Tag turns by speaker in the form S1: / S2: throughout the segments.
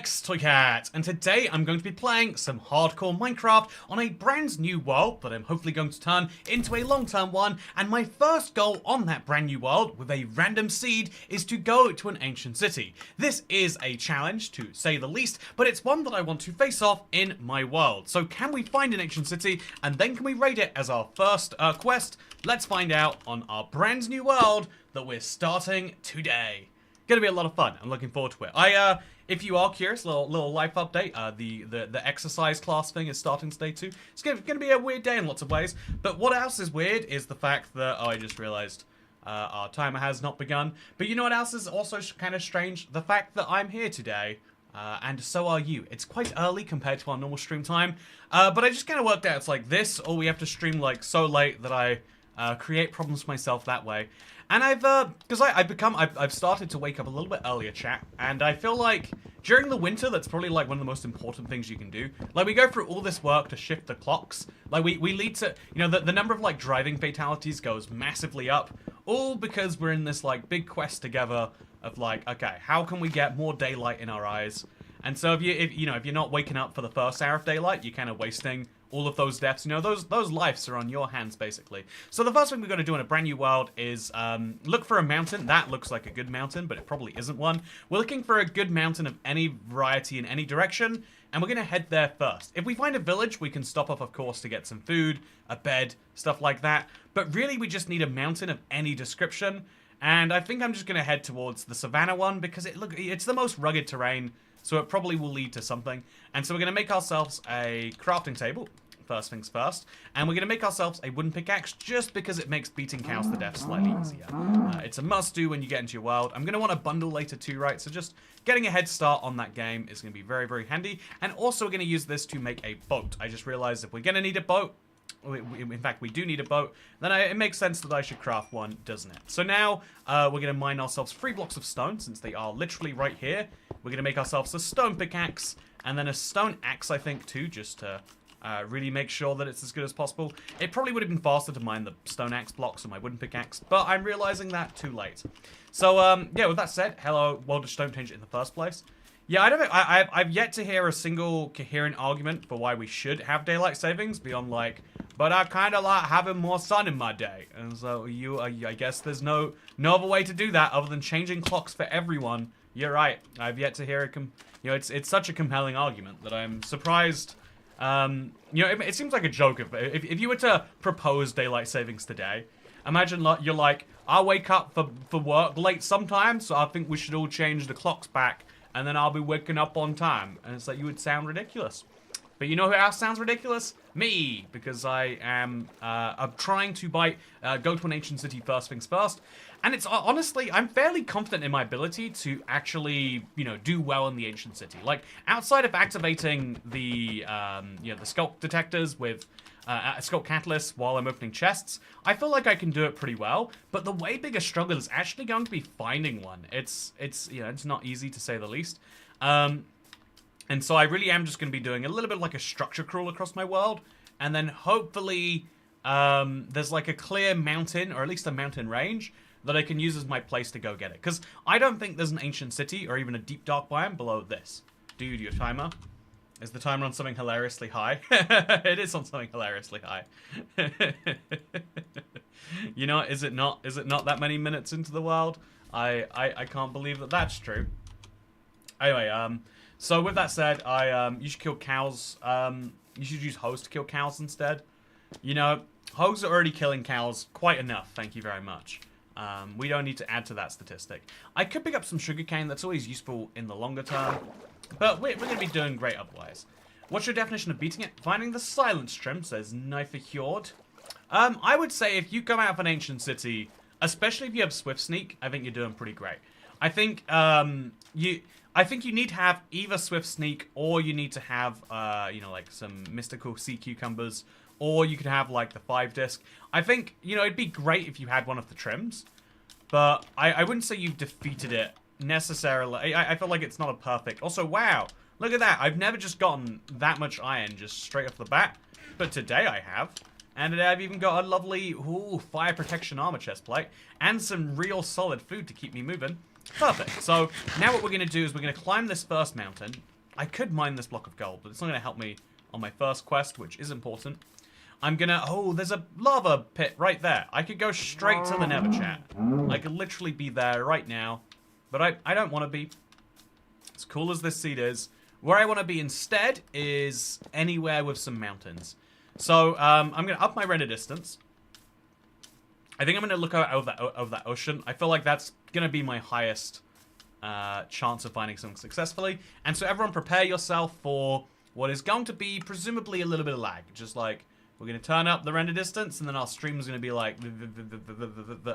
S1: X Toycat, and today I'm going to be playing some hardcore Minecraft on a brand new world that I'm hopefully going to turn into a long-term one, and my first goal on that brand new world with a random seed is to go to an ancient city. This is a challenge to say the least, but it's one that I want to face off in my world. So can we find an ancient city and then can we raid it as our first quest? Let's find out on our brand new world that we're starting today. Gonna be a lot of fun. I'm looking forward to it. If you are curious, little life update. The exercise class thing is starting today too. It's gonna be a weird day in lots of ways. But what else is weird is the fact that I just realized our timer has not begun. But you know what else is also kind of strange? The fact that I'm here today. And so are you. It's quite early compared to our normal stream time. But I just kind of worked out it's like this, or we have to stream like so late that I create problems for myself that way. And I've started to wake up a little bit earlier, chat, and I feel like during the winter, that's probably like one of the most important things you can do. Like, we go through all this work to shift the clocks. Like, we lead to, you know, the number of like driving fatalities goes massively up, all because we're in this like big quest together of like, okay, how can we get more daylight in our eyes? And so if you're not waking up for the first hour of daylight, you're kind of wasting all of those deaths. You know, those lives are on your hands, basically. So the first thing we've got to do in a brand new world is look for a mountain. That looks like a good mountain, but it probably isn't one. We're looking for a good mountain of any variety in any direction, and we're going to head there first. If we find a village, we can stop off, of course, to get some food, a bed, stuff like that. But really, we just need a mountain of any description. And I think I'm just going to head towards the savannah one, because it's the most rugged terrain, so it probably will lead to something. And so we're going to make ourselves a crafting table, first things first. And we're going to make ourselves a wooden pickaxe just because it makes beating cows to death slightly easier. It's a must-do when you get into your world. I'm going to want a bundle later too, right? So just getting a head start on that game is going to be very, very handy. And also we're going to use this to make a boat. I just realized if we're going to need a boat, in fact, we do need a boat, then it makes sense that I should craft one, doesn't it? So now, we're going to mine ourselves 3 blocks of stone, since they are literally right here. We're going to make ourselves a stone pickaxe, and then a stone axe, I think, too, just to really make sure that it's as good as possible. It probably would have been faster to mine the stone axe blocks on my wooden pickaxe, but I'm realizing that too late. So, yeah, with that said, hello, well, just don't change it in the first place. Yeah, I don't know. I've yet to hear a single coherent argument for why we should have daylight savings beyond like, but I kind of like having more sun in my day. And so I guess there's no other way to do that other than changing clocks for everyone. You're right. I've yet to hear it's such a compelling argument that I'm surprised. It seems like a joke if you were to propose daylight savings today. Imagine you're like, I wake up for work late sometimes, so I think we should all change the clocks back. And then I'll be waking up on time. And it's like, you would sound ridiculous. But you know who else sounds ridiculous? Me. Because I am I'm trying to go to an ancient city first things first. And it's honestly, I'm fairly confident in my ability to actually, do well in the ancient city. Like, outside of activating the sculpt detectors with sculpt catalysts while I'm opening chests, I feel like I can do it pretty well. But the way bigger struggle is actually going to be finding one. It's not easy to say the least. And so I really am just going to be doing a little bit like a structure crawl across my world. And then hopefully there's like a clear mountain, or at least a mountain range, that I can use as my place to go get it. Because I don't think there's an ancient city or even a deep dark biome below this. Dude, your timer. Is the timer on something hilariously high? It is on something hilariously high. Is it not that many minutes into the world? I can't believe that that's true. Anyway, so with that said, you should kill cows. You should use hoes to kill cows instead. Hoes are already killing cows quite enough, thank you very much. We don't need to add to that statistic. I could pick up some sugarcane, that's always useful in the longer term. But we're going to be doing great otherwise. What's your definition of beating it? Finding the silence trim, says Knife Fjord. I would say if you come out of an ancient city, especially if you have Swift Sneak, I think you're doing pretty great. I think you need to have either Swift Sneak, or you need to have like some mystical sea cucumbers, or you could have like the 5-disc. I think it'd be great if you had one of the trims, but I wouldn't say you've defeated it necessarily. I feel like it's not a perfect. Also, wow, look at that. I've never just gotten that much iron just straight off the bat, but today I have. And today I've even got a lovely fire protection armor chest plate and some real solid food to keep me moving. Perfect. So now what we're going to do is we're going to climb this first mountain. I could mine this block of gold, but it's not going to help me on my first quest, which is important. I'm going to... Oh, there's a lava pit right there. I could go straight to the Nether, chat. I could literally be there right now. But I don't want to be. As cool as this seed is, where I want to be instead is anywhere with some mountains. So I'm going to up my render distance. I think I'm going to look out over that ocean. I feel like that's going to be my highest chance of finding something successfully. And so everyone prepare yourself for what is going to be presumably a little bit of lag. Just like, we're going to turn up the render distance and then our stream is going to be like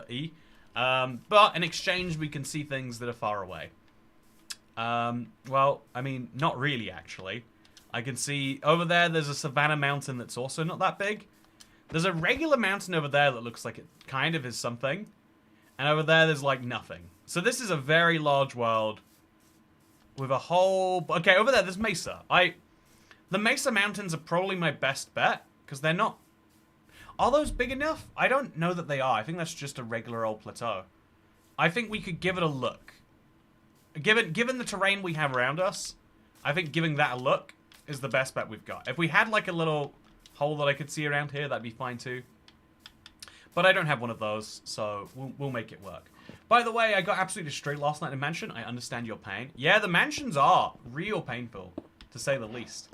S1: E. But in exchange, we can see things that are far away. Well, I mean, not really, actually. I can see over there, there's a savanna mountain that's also not that big. There's a regular mountain over there that looks like it kind of is something. And over there, there's like nothing. So this is a very large world with a whole... Okay, over there, there's Mesa. The Mesa Mountains are probably my best bet because they're not... Are those big enough? I don't know that they are. I think that's just a regular old plateau. I think we could give it a look. Given the terrain we have around us, I think giving that a look is the best bet we've got. If we had like a little hole that I could see around here, that'd be fine too. But I don't have one of those, so we'll make it work. By the way, I got absolutely destroyed last night in Mansion. I understand your pain. Yeah, the mansions are real painful, to say the least.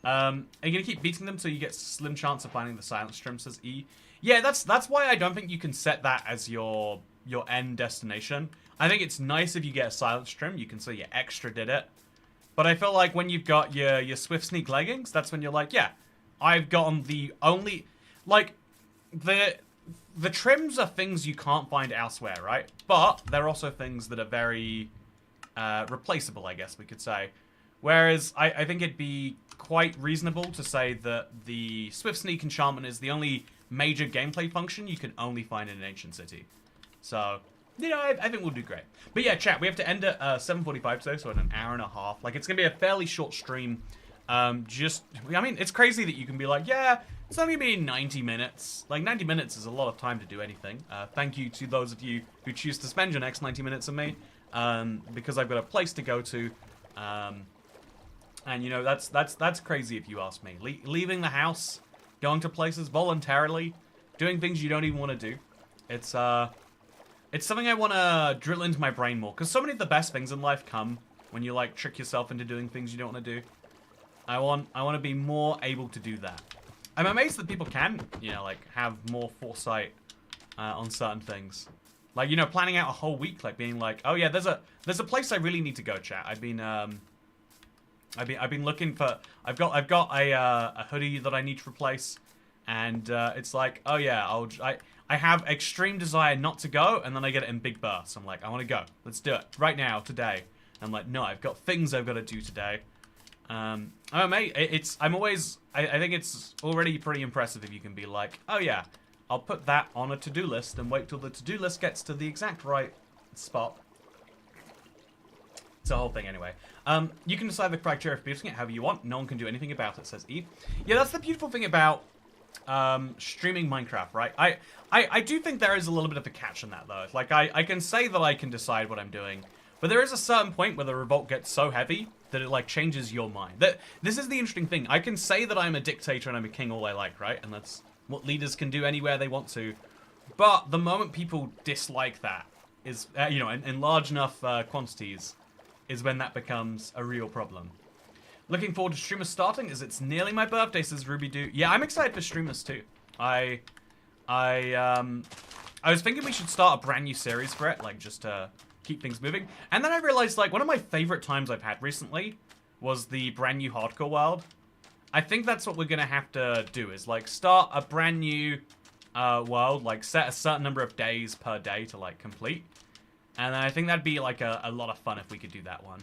S1: Are you gonna keep beating them so you get slim chance of finding the silence trim, says E? Yeah, that's why I don't think you can set that as your end destination. I think it's nice if you get a silence trim. You can say you extra did it. But I feel like when you've got your Swift Sneak leggings, that's when you're like, yeah, I've gotten the only... Like, the trims are things you can't find elsewhere, right? But they're also things that are very replaceable, I guess we could say. Whereas I think it'd be quite reasonable to say that the Swift Sneak enchantment is the only major gameplay function you can only find in an ancient city. So, you know, I think we'll do great. But yeah, chat, we have to end at 7:45 today, so in an hour and a half. Like, it's going to be a fairly short stream. I mean, it's crazy that you can be like, yeah, it's only been 90 minutes. Like, 90 minutes is a lot of time to do anything. Thank you to those of you who choose to spend your next 90 minutes with me, because I've got a place to go to. And, you know, that's crazy if you ask me. Leaving the house, going to places voluntarily, doing things you don't even want to do. It's something I want to drill into my brain more. Because so many of the best things in life come when you, like, trick yourself into doing things you don't want to do. I want to be more able to do that. I'm amazed that people can, you know, like, have more foresight on certain things. Like, you know, planning out a whole week, like, being like, oh, yeah, there's a place I really need to go, chat. I've been looking for... I've got a hoodie that I need to replace, and it's like, oh yeah, I have extreme desire not to go, and then I get it in big bursts. I'm like, I want to go. Let's do it right now, today. I'm like, no, I've got things I've got to do today. Oh mate, I think it's already pretty impressive if you can be like, oh yeah, I'll put that on a to-do list and wait till the to-do list gets to the exact right spot. It's a whole thing anyway. You can decide the criteria for beating it however you want. No one can do anything about it, says Eve. Yeah, that's the beautiful thing about streaming Minecraft, right? I do think there is a little bit of a catch in that, though. Like, I can say that I can decide what I'm doing, but there is a certain point where the revolt gets so heavy that it, like, changes your mind. This is the interesting thing. I can say that I'm a dictator and I'm a king all I like, right? And that's what leaders can do anywhere they want to. But the moment people dislike that is, you know, in large enough quantities, is when that becomes a real problem. Looking forward to streamers starting as it's nearly my birthday, says Ruby Doo. Yeah, I'm excited for streamers too. I was thinking we should start a brand new series for it, like just to keep things moving. And then I realized, like, one of my favorite times I've had recently was the brand new hardcore world. I think that's what we're gonna have to do, is like start a brand new world, like set a certain number of days per day to like complete. And then I think that'd be like a lot of fun if we could do that one.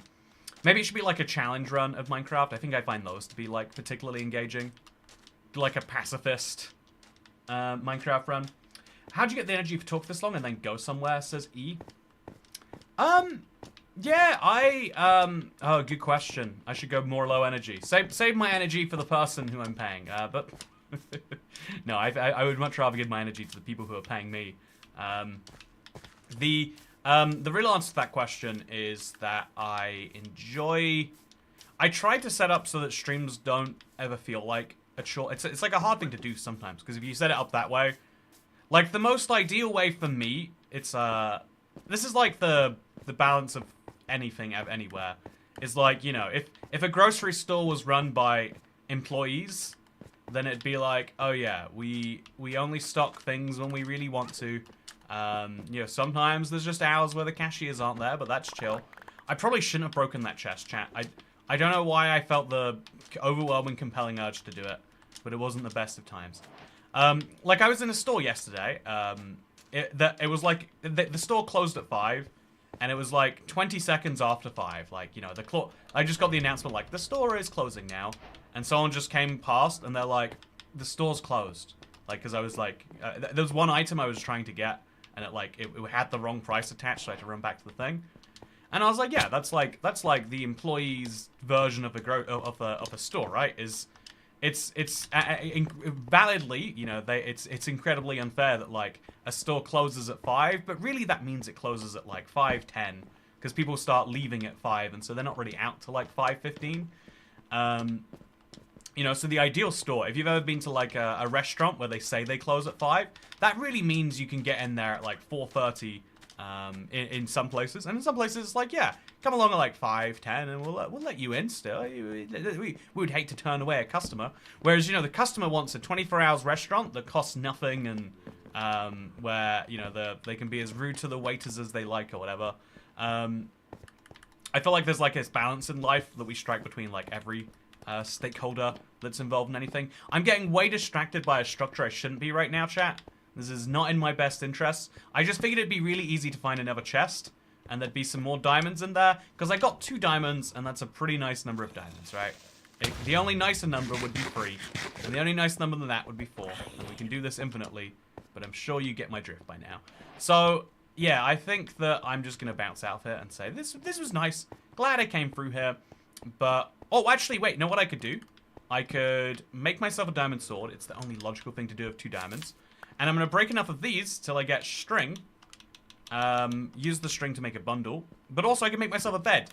S1: Maybe it should be like a challenge run of Minecraft. I think I find those to be like particularly engaging. Do like a pacifist Minecraft run. How'd you get the energy to talk this long and then go somewhere, says E? Yeah, oh, good question. I should go more low energy. Save my energy for the person who I'm paying. But no, I would much rather give my energy to the people who are paying me. The real answer to that question is that I try to set up so that streams don't ever feel like a chore. It's like a hard thing to do sometimes, because if you set it up that way, like the most ideal way for me, this is like the balance of anything anywhere. Is like, you know, if a grocery store was run by employees, then it'd be like, oh yeah, we only stock things when we really want to. You know, sometimes there's just hours where the cashiers aren't there, but that's chill. I probably shouldn't have broken that chest, chat. I don't know why I felt the overwhelming, compelling urge to do it, but it wasn't the best of times. Like, I was in a store yesterday. It was like, the store closed at 5, and it was like 20 seconds after 5. Like, you know, I just got the announcement, like, the store is closing now. And someone just came past, and they're like, the store's closed. Like, because I was like, there was one item I was trying to get, and it had the wrong price attached, so I had to run back to the thing. And I was like, yeah, that's like the employee's version of a store, right? It's validly, you know, it's incredibly unfair that like a store closes at 5, but really that means it closes at like 5:10, because people start leaving at 5, and so they're not really out till like 5:15. You know, so the ideal store, if you've ever been to like a restaurant where they say they close at 5, that really means you can get in there at like 4:30 in some places. And in some places, it's like, yeah, come along at like 5:10 and we'll let you in still. We would hate to turn away a customer. Whereas, you know, the customer wants a 24 hours restaurant that costs nothing, and where, you know, they can be as rude to the waiters as they like or whatever. I feel like there's like this balance in life that we strike between like every stakeholder that's involved in anything. I'm getting way distracted by a structure I shouldn't be right now, chat. This is not in my best interests. I just figured it'd be really easy to find another chest, and there'd be some more diamonds in there, because I got 2 diamonds, and that's a pretty nice number of diamonds, right? The only nicer number would be 3, and the only nice number than that would be 4, and we can do this infinitely, but I'm sure you get my drift by now. So, yeah, I think that I'm just going to bounce out of here and say, this was nice. Glad I came through here, but... Oh, actually, wait, you know what I could do? I could make myself a diamond sword. It's the only logical thing to do with 2 diamonds. And I'm going to break enough of these till I get string. Use the string to make a bundle. But also, I can make myself a bed.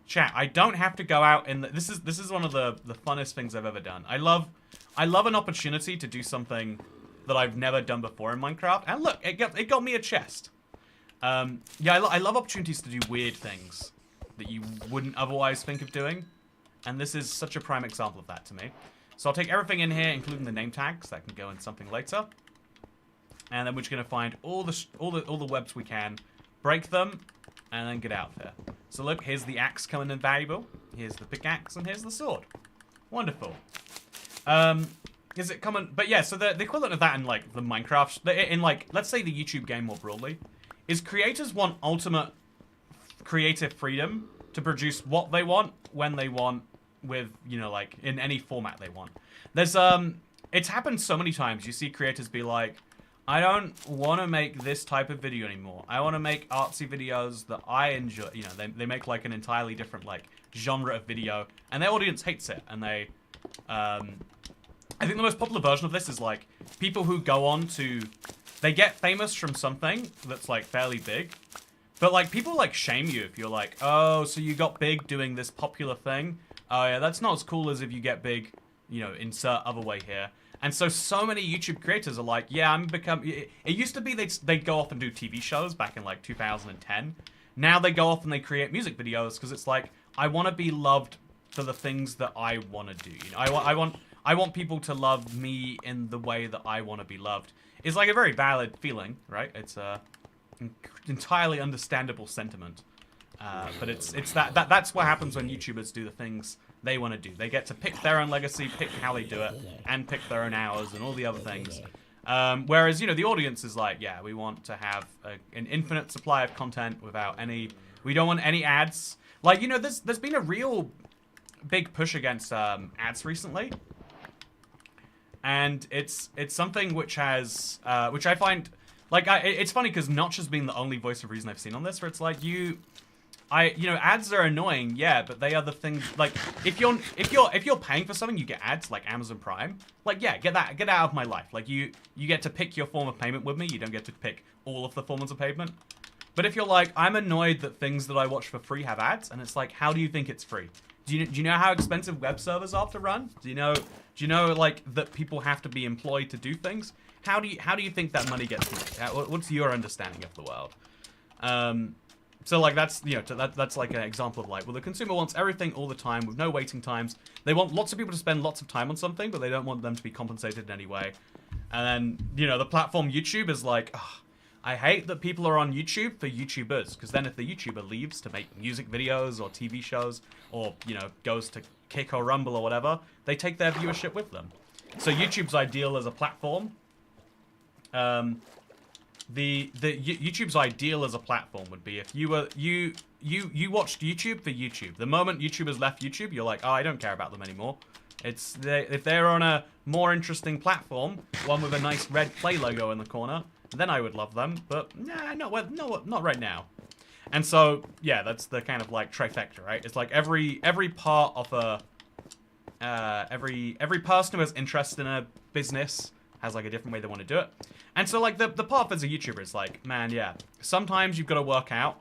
S1: Chat, I don't have to go out in the... This is one of the funnest things I've ever done. I love an opportunity to do something that I've never done before in Minecraft. And look, it got me a chest. Yeah, I love opportunities to do weird things that you wouldn't otherwise think of doing. And this is such a prime example of that to me. So I'll take everything in here, including the name tags. That can go in something later. And then we're just going to find all the webs we can, break them, and then get out of here. So look, here's the axe coming in valuable. Here's the pickaxe, and here's the sword. Wonderful. Is it common? But yeah, so the equivalent of that in like the Minecraft, in like, let's say the YouTube game more broadly, is creators want ultimate creative freedom to produce what they want, when they want, with, you know, like, in any format they want. There's, it's happened so many times. You see creators be like, I don't want to make this type of video anymore. I want to make artsy videos that I enjoy. You know, they make, like, an entirely different, like, genre of video, and their audience hates it, and they, I think the most popular version of this is, like, people who go on to, they get famous from something that's, like, fairly big, but, like, people, like, shame you if you're like, oh, so you got big doing this popular thing? Oh, yeah, that's not as cool as if you get big, you know, insert other way here. And so many YouTube creators are like, yeah, it used to be they'd go off and do TV shows back in, like, 2010. Now they go off and they create music videos because it's like, I want to be loved for the things that I want to do. You know, I want people to love me in the way that I want to be loved. It's, like, a very valid feeling, right? It's a entirely understandable sentiment. But that's what happens when YouTubers do the things they want to do. They get to pick their own legacy, pick how they do it, and pick their own hours and all the other things. Whereas, you know, the audience is like, yeah, we want to have an infinite supply of content without any... We don't want any ads. Like, you know, there's been a real big push against ads recently. And it's something which has... which I find... Like, it's funny because Notch has been the only voice of reason I've seen on this, where it's like, you know, ads are annoying, yeah, but they are the things, like, if you're paying for something, you get ads, like Amazon Prime. Like, yeah, get out of my life. Like, you get to pick your form of payment with me. You don't get to pick all of the forms of payment. But if you're like, I'm annoyed that things that I watch for free have ads, and it's like, how do you think it's free? Do you know how expensive web servers are to run? Do you know like that people have to be employed to do things? How do you think that money gets made? What's your understanding of the world? So like that's that's like an example of like, well, the consumer wants everything all the time with no waiting times. They want lots of people to spend lots of time on something, but they don't want them to be compensated in any way. And then the platform YouTube is like, oh, I hate that people are on YouTube for YouTubers, because then if the YouTuber leaves to make music videos or TV shows, or goes to Kick or Rumble or whatever, they take their viewership with them. So YouTube's ideal as a platform. YouTube's ideal as a platform would be if you watched YouTube for YouTube. The moment YouTubers left YouTube, you're like, oh, I don't care about them anymore. If they're on a more interesting platform, one with a nice red play logo in the corner, then I would love them. But nah, not right now. And so yeah, that's the kind of like trifecta, right? It's like every part of a every person who has interest in a business has like a different way they want to do it. And so like the path as a YouTuber is like, man, yeah, sometimes you've got to work out,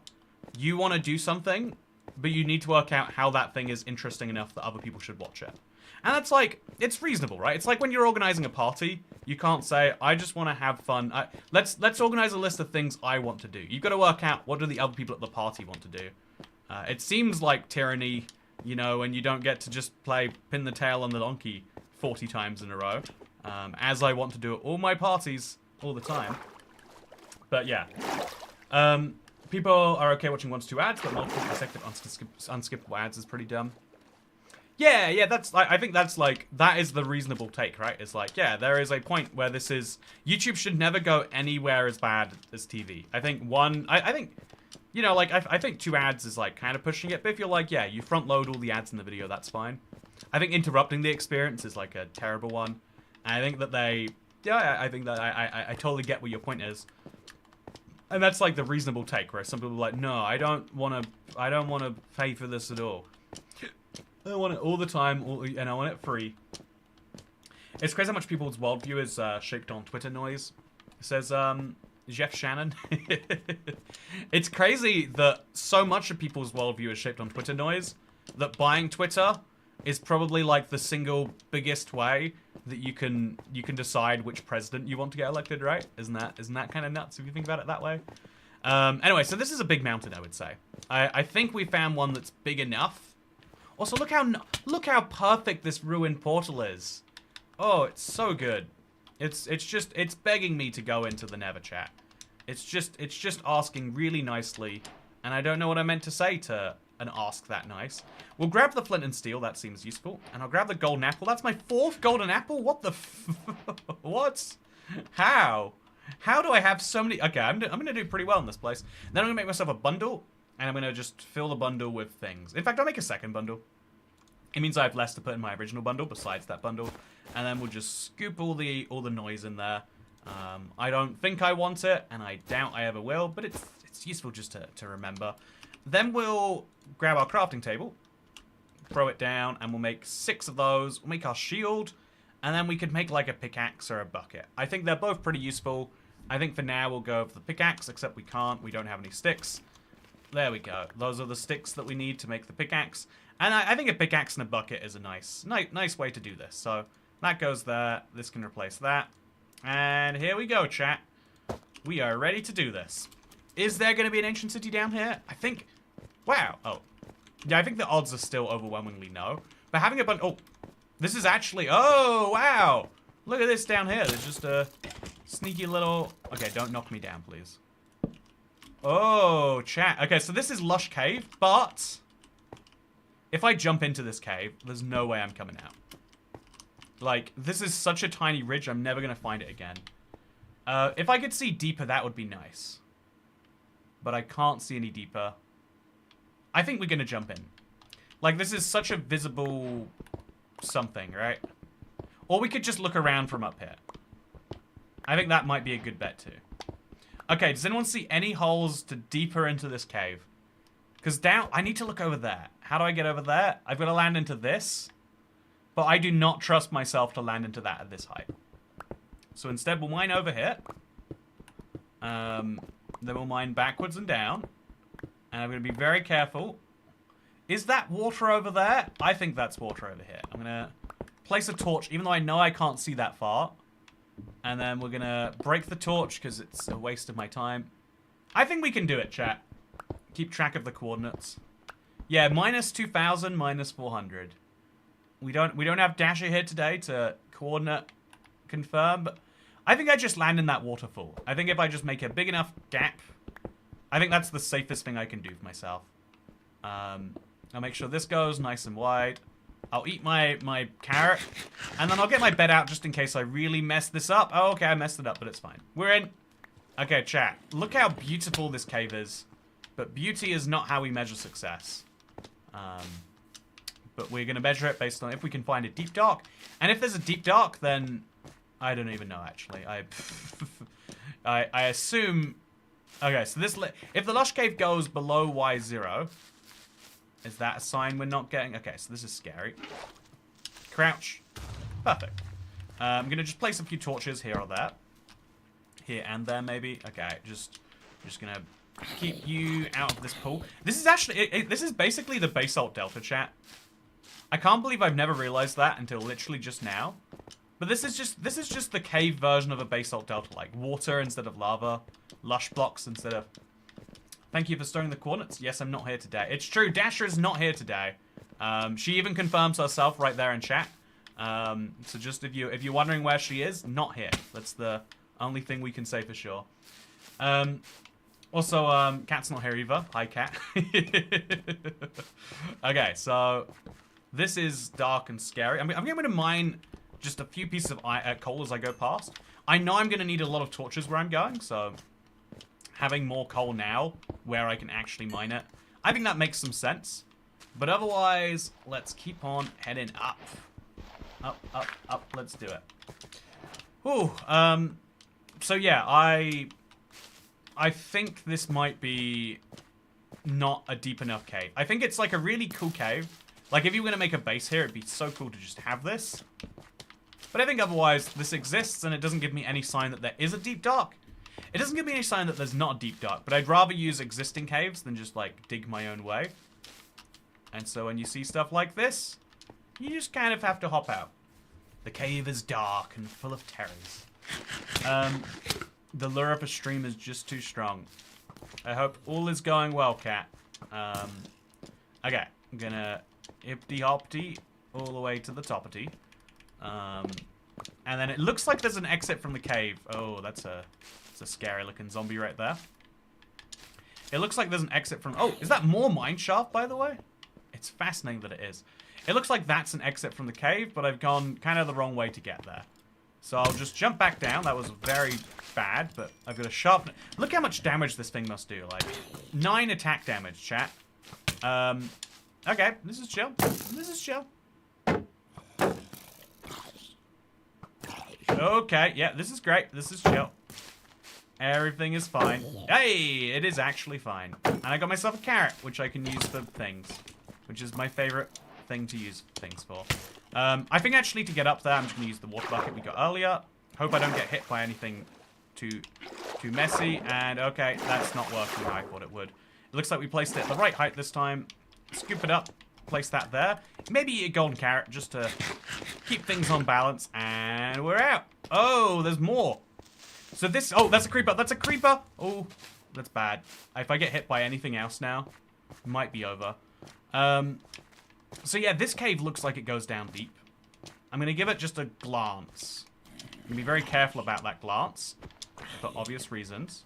S1: you want to do something, but you need to work out how that thing is interesting enough that other people should watch it. And that's like, it's reasonable, right? It's like when you're organizing a party, you can't say, I just want to have fun. Let's organize a list of things I want to do. You've got to work out, what do the other people at the party want to do? It seems like tyranny, and you don't get to just play pin the tail on the donkey 40 times in a row, as I want to do at all my parties all the time. But yeah. People are okay watching 1 to 2 ads, but multiple consecutive unskippable ads is pretty dumb. Yeah, that's like, I think that's like, that is the reasonable take, right? It's like, yeah, there is a point where this is, YouTube should never go anywhere as bad as TV. I think I think 2 ads is like kind of pushing it, but if you're like, yeah, you front load all the ads in the video, that's fine. I think interrupting the experience is like a terrible one. And I think that I totally get what your point is. And that's like the reasonable take, where some people are like, no, I don't want to pay for this at all. I want it all the time, and I want it free. It's crazy how much people's worldview is shaped on Twitter noise. It says, Jeff Shannon. It's crazy that so much of people's worldview is shaped on Twitter noise that buying Twitter is probably like the single biggest way that you can decide which president you want to get elected, right? Isn't that kind of nuts if you think about it that way? Anyway, so this is a big mountain, I would say. I think we found one that's big enough. Also, look how perfect this ruined portal is. Oh, it's so good. It's begging me to go into the Nether chat. It's just asking really nicely, and I don't know what I meant to say to an ask that nice. We'll grab the flint and steel, that seems useful, and I'll grab the golden apple. That's my 4th golden apple? What the what? How? How do I have so many? Okay, I'm gonna do pretty well in this place. Then I'm gonna make myself a bundle, and I'm gonna just fill the bundle with things. In fact, I'll make a second bundle. It means I have less to put in my original bundle besides that bundle, and then we'll just scoop all the noise in there. I don't think I want it, and I doubt I ever will, but it's useful just to remember. Then we'll grab our crafting table, throw it down, and we'll make 6 of those. We'll make our shield, and then we could make like a pickaxe or a bucket. I think they're both pretty useful. I think for now we'll go for the pickaxe, except we can't. We don't have any sticks. There we go. Those are the sticks that we need to make the pickaxe. And I think a pickaxe and a bucket is a nice way to do this. So that goes there. This can replace that. And here we go, chat. We are ready to do this. Is there going to be an ancient city down here? I think... Wow. Oh. Yeah, I think the odds are still overwhelmingly no. But having a bunch... Oh. This is actually... Oh, wow. Look at this down here. There's just a sneaky little... Okay, don't knock me down, please. Oh, chat. Okay, so this is Lush Cave, but... If I jump into this cave, there's no way I'm coming out. Like, this is such a tiny ridge, I'm never going to find it again. If I could see deeper, that would be nice. But I can't see any deeper. I think we're going to jump in. Like, this is such a visible something, right? Or we could just look around from up here. I think that might be a good bet, too. Okay, does anyone see any holes to deeper into this cave? Because down... I need to look over there. How do I get over there? I've got to land into this. But I do not trust myself to land into that at this height. So instead, we'll mine over here. Then we'll mine backwards and down. And I'm going to be very careful. Is that water over there? I think that's water over here. I'm going to place a torch, even though I know I can't see that far. And then we're going to break the torch, because it's a waste of my time. I think we can do it, chat. Keep track of the coordinates. Yeah, minus 2,000, minus 400. We don't have Dasher here today to coordinate confirm, but I think I just land in that waterfall. I think if I just make a big enough gap, I think that's the safest thing I can do for myself. I'll make sure this goes nice and wide. I'll eat my carrot, and then I'll get my bed out just in case I really mess this up. Oh, okay, I messed it up, but it's fine. We're in. Okay, chat. Look how beautiful this cave is. But beauty is not how we measure success. But we're going to measure it based on if we can find a deep dark. And if there's a deep dark, then I don't even know, actually. I assume... Okay, so this... If the lush cave goes below Y0, is that a sign we're not getting? Okay, so this is scary. Crouch. Perfect. I'm going to just place a few torches here or there. Here and there, maybe. Okay, just going to keep you out of this pool. This is actually... this is basically the basalt delta, chat. I can't believe I've never realized that until literally just now. But this is just the cave version of a basalt delta, like water instead of lava, lush blocks instead of... Thank you for storing the coordinates. Yes, I'm not here today. It's true, Dasher is not here today. She even confirms herself right there in chat. So just if you're wondering where she is, not here. That's the only thing we can say for sure. Also, Cat's not here either. Hi, Cat. Okay, so this is dark and scary. I'm going to mine just a few pieces of coal as I go past. I know I'm going to need a lot of torches where I'm going, so having more coal now where I can actually mine it, I think that makes some sense. But otherwise, let's keep on heading up. Up, up, up. Let's do it. Ooh, so yeah, I think this might be not a deep enough cave. I think it's like a really cool cave. Like, if you were going to make a base here, it'd be so cool to just have this. But I think otherwise, this exists, and it doesn't give me any sign that there is a deep dark. It doesn't give me any sign that there's not a deep dark, but I'd rather use existing caves than just, like, dig my own way. And so when you see stuff like this, you just kind of have to hop out. The cave is dark and full of terrors. The lure of a stream is just too strong. I hope all is going well, Cat. Okay, I'm gonna hippity-hoppity all the way to the toppity. And then it looks like there's an exit from the cave. Oh, that's a scary-looking zombie right there. It looks like there's an exit from... Oh, is that more mine shaft, by the way? It's fascinating that it is. It looks like that's an exit from the cave, but I've gone kind of the wrong way to get there. So I'll just jump back down. That was very bad, but I've got a sharp... Look how much damage this thing must do. Like, 9 attack damage, chat. Okay, this is chill. This is chill. Okay, yeah, this is great. This is chill. Everything is fine. Hey, it is actually fine. And I got myself a carrot, which I can use for things. Which is my favorite thing to use things for. I think actually to get up there, I'm just going to use the water bucket we got earlier. Hope I don't get hit by anything too messy. And okay, that's not working how I thought it would. It looks like we placed it at the right height this time. Scoop it up. Place that there. Maybe eat a golden carrot just to keep things on balance. And we're out. Oh, there's more. So this... Oh, that's a creeper. That's a creeper. Oh, that's bad. If I get hit by anything else now, it might be over. So yeah, this cave looks like it goes down deep. I'm going to give it just a glance. I'm going to be very careful about that glance. For obvious reasons.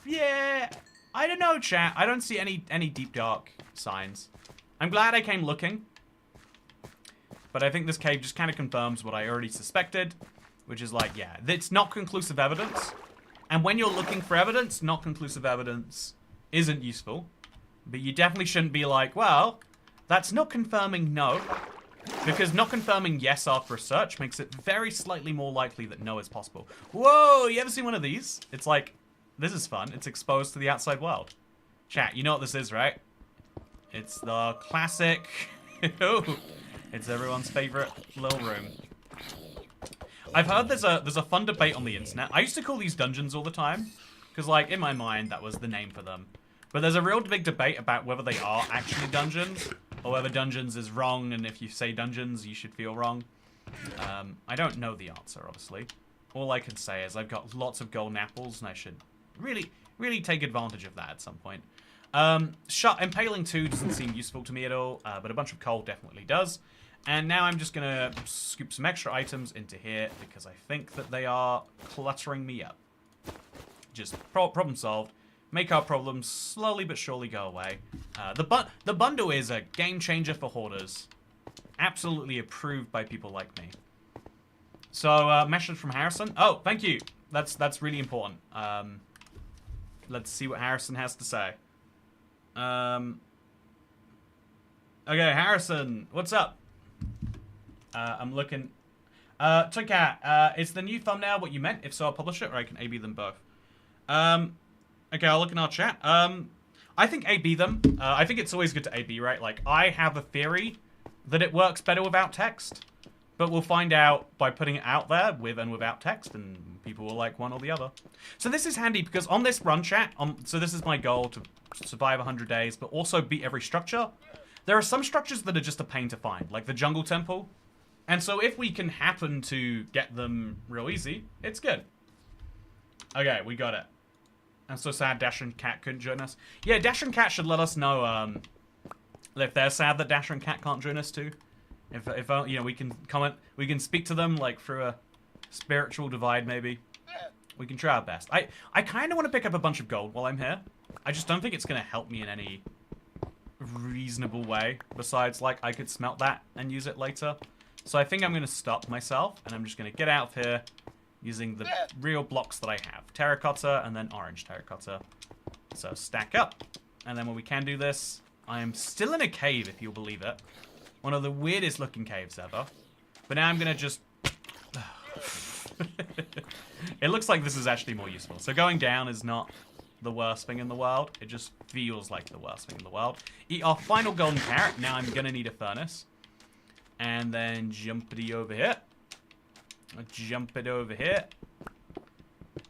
S1: Yeah... I don't know, chat. I don't see any deep dark signs. I'm glad I came looking. But I think this cave just kind of confirms what I already suspected. Which is like, yeah, it's not conclusive evidence. And when you're looking for evidence, not conclusive evidence isn't useful. But you definitely shouldn't be like, well, that's not confirming no. Because not confirming yes after a search makes it very slightly more likely that no is possible. Whoa, you ever seen one of these? It's like... This is fun. It's exposed to the outside world. Chat, you know what this is, right? It's the classic... It's everyone's favorite little room. I've heard there's a fun debate on the internet. I used to call these dungeons all the time, because like in my mind that was the name for them. But there's a real big debate about whether they are actually dungeons, or whether dungeons is wrong, and if you say dungeons, you should feel wrong. I don't know the answer, obviously. All I can say is I've got lots of golden apples, and I should really take advantage of that at some point. Impaling 2 doesn't seem useful to me at all, but a bunch of coal definitely does. And now I'm just going to scoop some extra items into here, because I think that they are cluttering me up. Just problem solved. Make our problems slowly but surely go away. The bundle is a game changer for hoarders. Absolutely approved by people like me. So, message from Harrison. Oh, thank you. That's really important. Let's see what Harrison has to say. Okay, Harrison, what's up? I'm looking. Toycat, is the new thumbnail what you meant? If so, I'll publish it, or I can A/B them both. Okay, I'll look in our chat. I think A/B them. I think it's always good to A/B, right? Like, I have a theory that it works better without text, but we'll find out by putting it out there with and without text, and people will like one or the other. So this is handy because on this run chat, so this is my goal to survive 100 days, but also beat every structure. There are some structures that are just a pain to find, like the jungle temple. And so if we can happen to get them real easy, it's good. Okay, we got it. I'm so sad Dash and Cat couldn't join us. Yeah, Dash and Cat should let us know if they're sad that Dash and Cat can't join us too. If you know, we can comment, we can speak to them like through a spiritual divide maybe. We can try our best. I kind of want to pick up a bunch of gold while I'm here. I just don't think it's going to help me in any reasonable way. Besides, like, I could smelt that and use it later. So I think I'm going to stop myself, and I'm just going to get out of here using the real blocks that I have. Terracotta and then orange terracotta. So stack up. And then when we can do this, I am still in a cave, if you'll believe it. One of the weirdest looking caves ever. But now I'm going to just... It looks like this is actually more useful. So going down is not the worst thing in the world. It just feels like the worst thing in the world. Eat our final golden carrot. Now I'm going to need a furnace. And then jumpity over here. Jump it over here.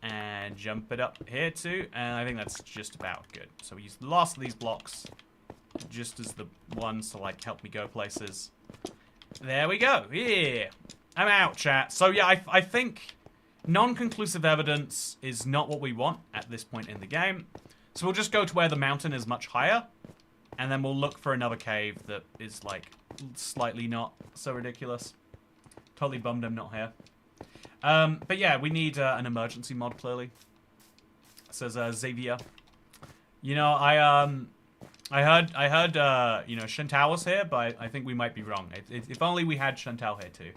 S1: And jump it up here too. And I think that's just about good. So we use the last of these blocks just as the ones to like help me go places. There we go. Yeah. I'm out, chat. So yeah, I think non-conclusive evidence is not what we want at this point in the game. So we'll just go to where the mountain is much higher. And then we'll look for another cave that is like slightly not so ridiculous. Totally bummed I'm not here. But yeah, we need an emergency mod, clearly. Says Xavier. You know, I heard you know, Chantal was here, but I think we might be wrong. If only we had Chantal here too.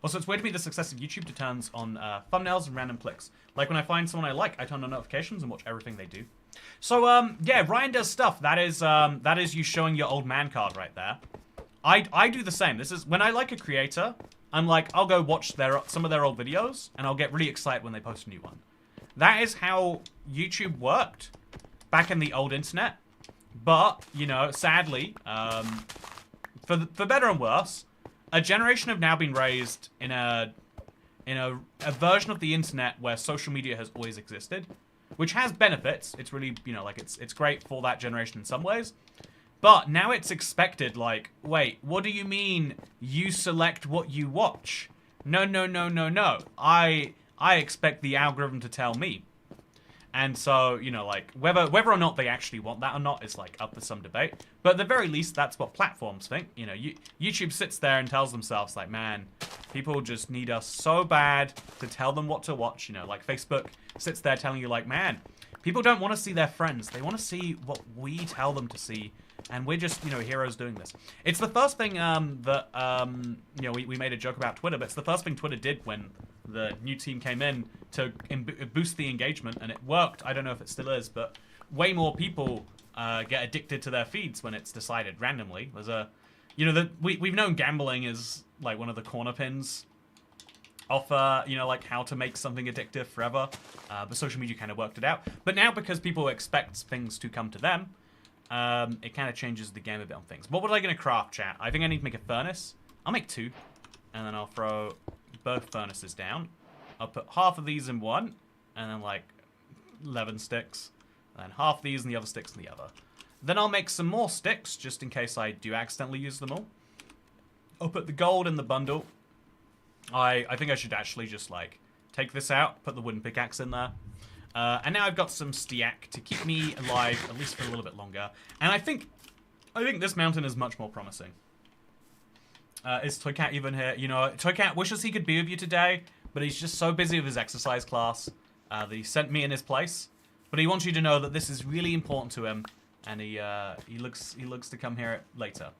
S1: Also, it's weird to me the success of YouTube turns on thumbnails and random clicks. Like when I find someone I like, I turn on notifications and watch everything they do. So yeah, Ryan does stuff. That is you showing your old man card right there. I do the same. This is when I like a creator, I'm like, I'll go watch some of their old videos, and I'll get really excited when they post a new one. That is how YouTube worked back in the old internet. But, you know, sadly, for better and worse, a generation have now been raised in a version of the internet where social media has always existed, which has benefits. It's really, you know, like it's great for that generation in some ways. But now it's expected, like, wait, what do you mean you select what you watch? No. I expect the algorithm to tell me. And so, you know, like, whether or not they actually want that or not is, like, up for some debate. But at the very least, that's what platforms think. You know, YouTube sits there and tells themselves, like, man, people just need us so bad to tell them what to watch. You know, like, Facebook sits there telling you, like, man, people don't want to see their friends. They want to see what we tell them to see. And we're just, you know, heroes doing this. It's the first thing that, you know, we made a joke about Twitter, but it's the first thing Twitter did when the new team came in to boost the engagement, and it worked. I don't know if it still is, but way more people get addicted to their feeds when it's decided randomly. There's a, you know, we've known gambling is like one of the corner pins of, you know, like how to make something addictive forever. But social media kind of worked it out. But now because people expect things to come to them, it kind of changes the game a bit on things. What was I going to craft, chat? I think I need to make a furnace. I'll make 2. And then I'll throw both furnaces down. I'll put half of these in one, and then like 11 sticks, and then half these and the other sticks in the other. Then I'll make some more sticks, just in case I do accidentally use them all. I'll put the gold in the bundle. I think I should actually just like take this out, put the wooden pickaxe in there. And now I've got some stiac to keep me alive, at least for a little bit longer. And I think this mountain is much more promising. Is Toycat even here? You know, Toycat wishes he could be with you today, but he's just so busy with his exercise class that he sent me in his place. But he wants you to know that this is really important to him, and he looks to come here later.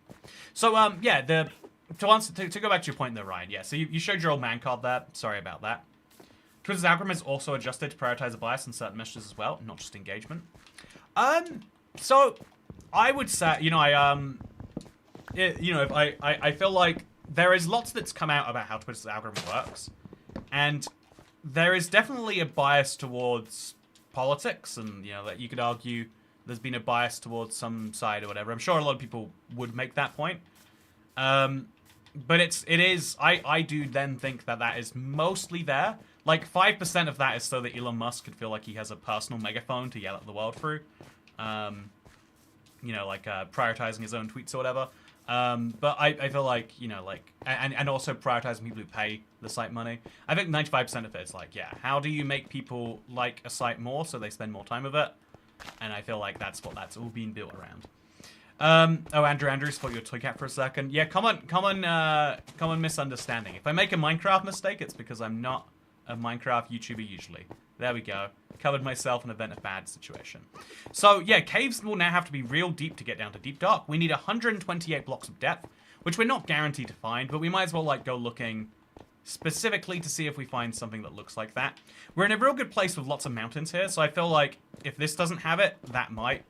S1: So yeah, to go back to your point there, Ryan. Yeah, so you showed your old man card there. Sorry about that. Twitter's algorithm is also adjusted to prioritize a bias in certain messages as well, not just engagement. So I would say, you know, I feel like there is lots that's come out about how Twitter's algorithm works, and there is definitely a bias towards politics, and you know that you could argue there's been a bias towards some side or whatever. I'm sure a lot of people would make that point. But I do then think that is mostly there. Like 5% of that is so that Elon Musk could feel like he has a personal megaphone to yell at the world through. You know, like prioritizing his own tweets or whatever. But I feel like, you know, like, and also prioritizing people who pay the site money. I think 95% of it is like, yeah, how do you make people like a site more so they spend more time with it? And I feel like that's what that's all being built around. Oh, Andrews, thought you were Toycat for a second. Yeah, common misunderstanding. If I make a Minecraft mistake, it's because I'm not a Minecraft YouTuber usually. There we go. Covered myself in event of bad situation. So, yeah, caves will now have to be real deep to get down to Deep Dark. We need 128 blocks of depth, which we're not guaranteed to find, but we might as well, like, go looking specifically to see if we find something that looks like that. We're in a real good place with lots of mountains here, so I feel like if this doesn't have it, that might.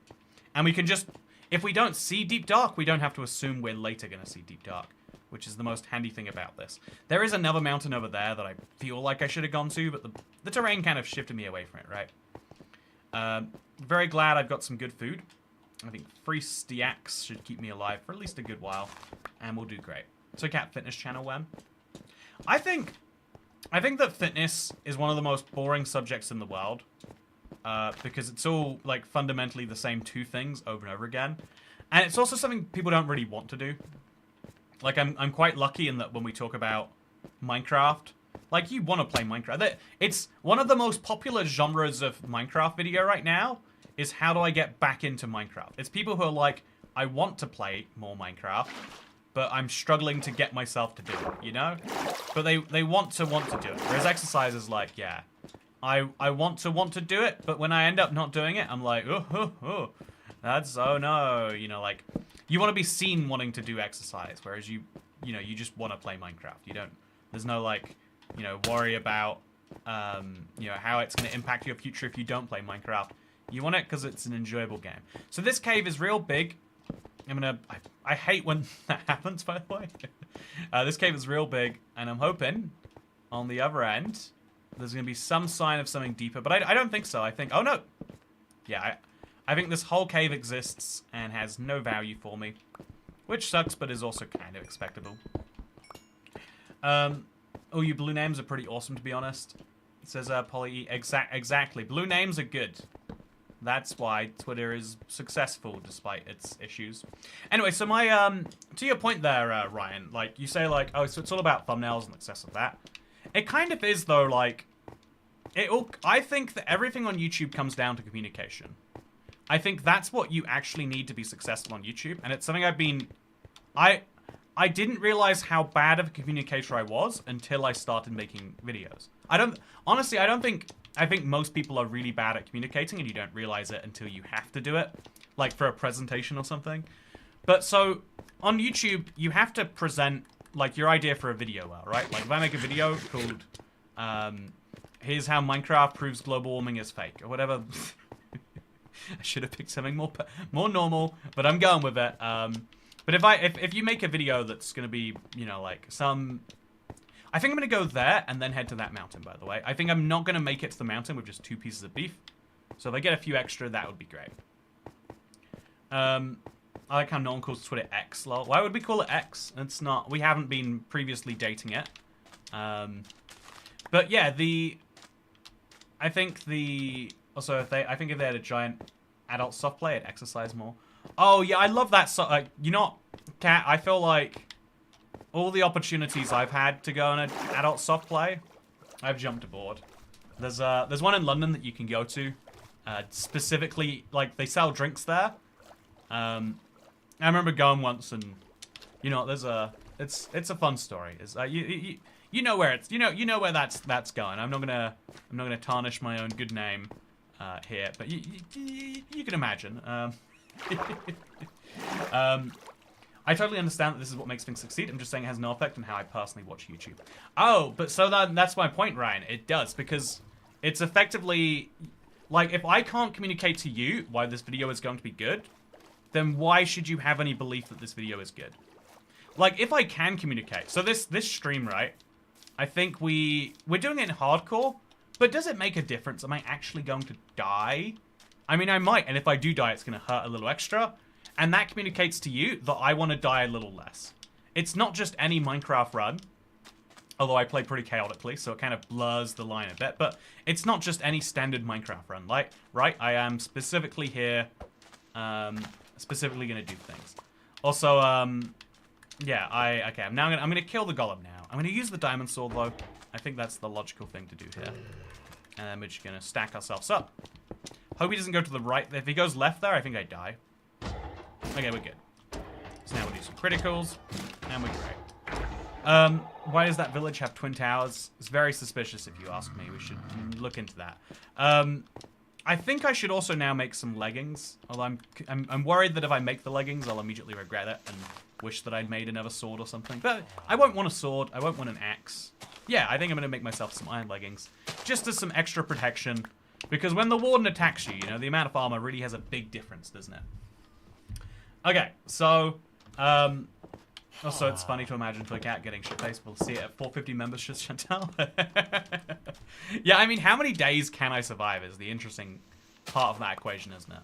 S1: And we can just, if we don't see Deep Dark, we don't have to assume we're later going to see Deep Dark, which is the most handy thing about this. There is another mountain over there that I feel like I should have gone to, but the terrain kind of shifted me away from it, right? Very glad I've got some good food. I think 3 stiacs should keep me alive for at least a good while, and we'll do great. So, Cat Fitness channel, when? I think that fitness is one of the most boring subjects in the world, because it's all, like, fundamentally the same 2 things over and over again. And it's also something people don't really want to do. Like, I'm quite lucky in that when we talk about Minecraft, like, you want to play Minecraft. It's one of the most popular genres of Minecraft video right now is how do I get back into Minecraft? It's people who are like, I want to play more Minecraft, but I'm struggling to get myself to do it, you know? But they want to do it. Whereas exercise is like, yeah, I want to do it, but when I end up not doing it, I'm like, oh, that's, oh no, you know, like, you want to be seen wanting to do exercise, whereas you just want to play Minecraft. You don't, there's no, like, you know, worry about, you know, how it's going to impact your future if you don't play Minecraft. You want it because it's an enjoyable game. So this cave is real big. I hate when that happens, by the way. This cave is real big, and I'm hoping on the other end there's going to be some sign of something deeper, but I don't think so. I think, oh no. Yeah, I think this whole cave exists and has no value for me, which sucks, but is also kind of expectable. Oh, you blue names are pretty awesome, to be honest. It says, Polly, exactly. Blue names are good. That's why Twitter is successful despite its issues. Anyway, so my, to your point there, Ryan, like, you say, like, oh, so it's all about thumbnails and success of that. It kind of is, though, like, I think that everything on YouTube comes down to communication. I think that's what you actually need to be successful on YouTube, and it's something I've been... I didn't realize how bad of a communicator I was until I started making videos. Honestly, I think most people are really bad at communicating and you don't realize it until you have to do it, like for a presentation or something. But so, on YouTube, you have to present, like, your idea for a video well, right? Like, if I make a video called, here's how Minecraft proves global warming is fake, or whatever. I should have picked something more normal, but I'm going with it. But if you make a video that's going to be, you know, like some... I think I'm going to go there and then head to that mountain, by the way. I think I'm not going to make it to the mountain with just 2 pieces of beef. So if I get a few extra, that would be great. I like how no one calls Twitter X, lol. Why would we call it X? It's not. We haven't been previously dating it. But yeah, I think if they had a giant adult soft play, it'd exercise more. Oh yeah, I love that. You know what, Kat? I feel like all the opportunities I've had to go on an adult soft play, I've jumped aboard. There's one in London that you can go to, specifically, like, they sell drinks there. I remember going once, and you know, it's a fun story. It's you know where it's you know where that's going. I'm not gonna tarnish my own good name here, but you can imagine. I totally understand that this is what makes things succeed. I'm just saying it has no effect on how I personally watch YouTube. Oh, but so that's my point, Ryan. It does, because it's effectively, like, if I can't communicate to you why this video is going to be good, then why should you have any belief that this video is good? Like, if I can communicate, so this stream, right, I think we're doing it in hardcore, but does it make a difference? Am I actually going to die? I mean, I might, and if I do die, it's going to hurt a little extra. And that communicates to you that I want to die a little less. It's not just any Minecraft run, although I play pretty chaotically, so it kind of blurs the line a bit. But it's not just any standard Minecraft run, like, right? I am specifically here, specifically going to do things. Also, yeah, I'm gonna kill the golem now. I'm gonna use the diamond sword though. I think that's the logical thing to do here. And then we're just gonna stack ourselves up. Hope he doesn't go to the right. If he goes left there, I think I die. Okay, we're good. So now we'll do some criticals, and we're great. Why does that village have twin towers? It's very suspicious if you ask me. We should look into that. I think I should also now make some leggings. Although I'm worried that if I make the leggings, I'll immediately regret it and wish that I'd made another sword or something. But I won't want a sword. I won't want an axe. Yeah, I think I'm going to make myself some iron leggings. Just as some extra protection. Because when the warden attacks you, you know, the amount of armor really has a big difference, doesn't it? Okay, so, also it's funny to imagine for a cat getting shit-faced. We'll see it at 450 members, Chantal. Yeah, I mean, how many days can I survive is the interesting part of that equation, isn't it?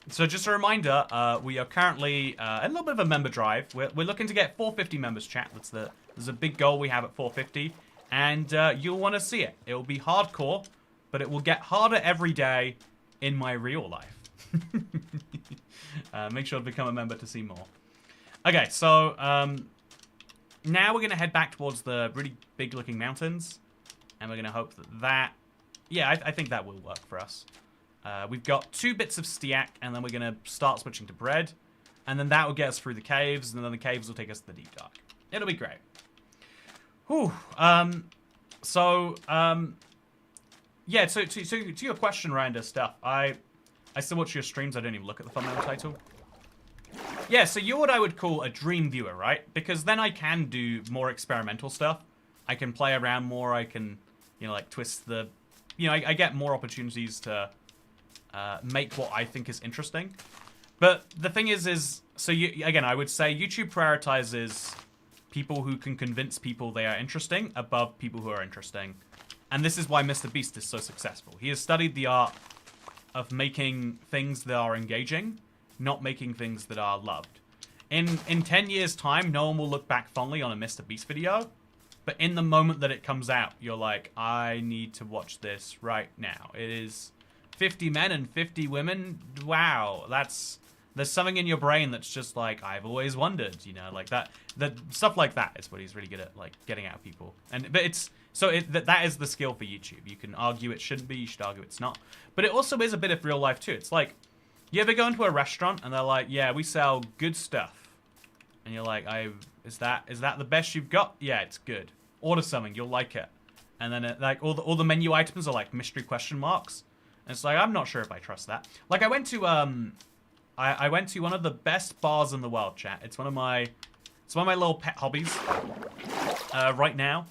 S1: So just a reminder, we are currently a little bit of a member drive. We're looking to get 450 members, chat. There's a big goal we have at 450, and you'll want to see it. It will be hardcore, but it will get harder every day in my real life. Make sure to become a member to see more. Okay, so now we're going to head back towards the really big-looking mountains, and we're going to hope that yeah, I think that will work for us. We've got 2 bits of stiac, and then we're going to start switching to bread, and then that will get us through the caves, and then the caves will take us to the deep dark. It'll be great. Whew. Yeah, so to your question, Randa, stuff, I still watch your streams. I don't even look at the thumbnail title. Yeah, so you're what I would call a dream viewer, right? Because then I can do more experimental stuff. I can play around more. I can, you know, like twist the... You know, I get more opportunities to make what I think is interesting. But the thing is so again, I would say YouTube prioritizes people who can convince people they are interesting above people who are interesting. And this is why MrBeast is so successful. He has studied the art of making things that are engaging, not making things that are loved. In 10 years' time, no one will look back fondly on a MrBeast video, but in the moment that it comes out, you're like, I need to watch this right now. It is 50 men and 50 women. Wow, there's something in your brain that's just like, I've always wondered, you know, like that stuff like that is what he's really good at, like getting out of people. But it's that is the skill for YouTube. You can argue it shouldn't be, you should argue it's not. But it also is a bit of real life too. It's like, you ever go into a restaurant and they're like, yeah, we sell good stuff. And you're like, is that the best you've got? Yeah, it's good. Order something, you'll like it. And then like all the menu items are like mystery question marks. And it's like, I'm not sure if I trust that. Like I went to I went to one of the best bars in the world, chat. It's one of my little pet hobbies right now.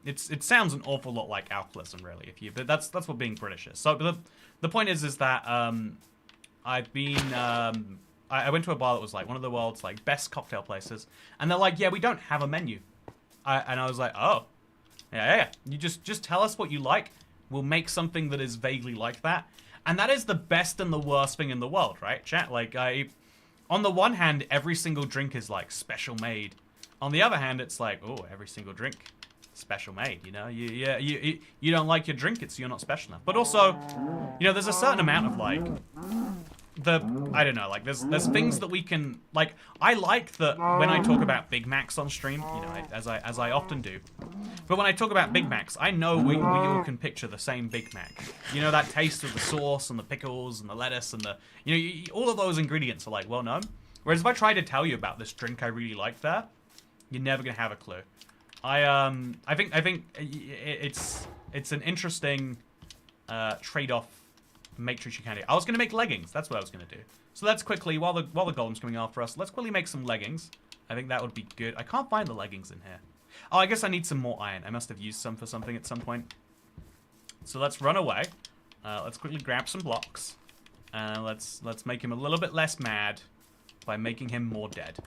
S1: It sounds an awful lot like alcoholism, really, but that's what being British is. So the point is that I've been I went to a bar that was like one of the world's like best cocktail places, and they're like, yeah, we don't have a menu. And I was like, oh, yeah. You just tell us what you like. We'll make something that is vaguely like that. And that is the best and the worst thing in the world, right, chat? Like, on the one hand, every single drink is like special made. On the other hand, it's like, oh, every single drink, special made, you know? You don't like your drink, you're not special enough. But also, you know, there's a certain amount of, like, I don't know, like, there's things that we can, like, I like that when I talk about Big Macs on stream, you know, as I often do. But when I talk about Big Macs, I know we all can picture the same Big Mac. You know, that taste of the sauce and the pickles and the lettuce and the, you know, all of those ingredients are, like, well known. Whereas if I try to tell you about this drink I really like there, you're never gonna have a clue. I think it's an interesting trade-off matrix you can do. I was gonna make leggings. That's what I was gonna do. So let's quickly, while the golem's coming after us, let's quickly make some leggings. I think that would be good. I can't find the leggings in here. Oh, I guess I need some more iron. I must have used some for something at some point. So let's run away. Let's quickly grab some blocks. Let's make him a little bit less mad by making him more dead.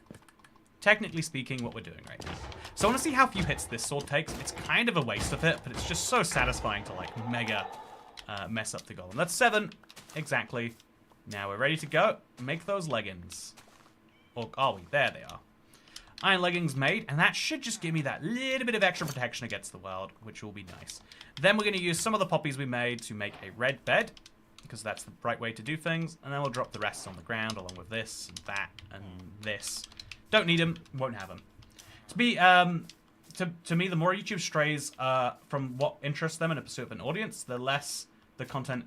S1: Technically speaking, what we're doing right now. So I want to see how few hits this sword takes. It's kind of a waste of it, but it's just so satisfying to, like, mega mess up the golem. That's 7. Exactly. Now we're ready to go. Make those leggings. Or are we? There they are. Iron leggings made, and that should just give me that little bit of extra protection against the world, which will be nice. Then we're going to use some of the poppies we made to make a red bed, because that's the right way to do things, and then we'll drop the rest on the ground, along with this, and that, and this. Don't need them, won't have them. To me, the more YouTube strays from what interests them in a pursuit of an audience, the less the content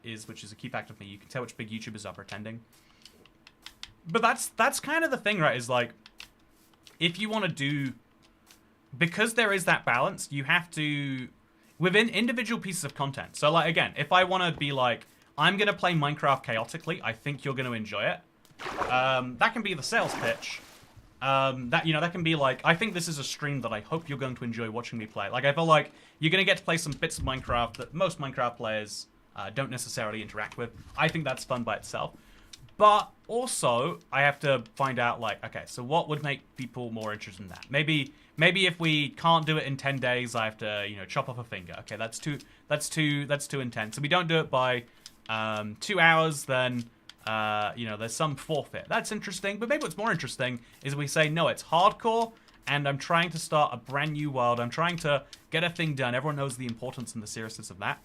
S1: is, which is a key factor for me. You can tell which big YouTubers are pretending. But that's kind of the thing, right? Is like, if you want to do, because there is that balance, you have to, within individual pieces of content. So, like, again, if I want to be like, I'm going to play Minecraft chaotically, I think you're going to enjoy it. That can be the sales pitch. That can be like, I think this is a stream that I hope you're going to enjoy watching me play. Like, I feel like you're going to get to play some bits of Minecraft that most Minecraft players don't necessarily interact with. I think that's fun by itself. But also, I have to find out, like, okay, so what would make people more interested in that? Maybe if we can't do it in 10 days, I have to, you know, chop off a finger. Okay, that's too intense. If we don't do it by 2 hours, then you know, there's some forfeit. That's interesting, but maybe what's more interesting is we say, no, it's hardcore, and I'm trying to start a brand new world. I'm trying to get a thing done. Everyone knows the importance and the seriousness of that.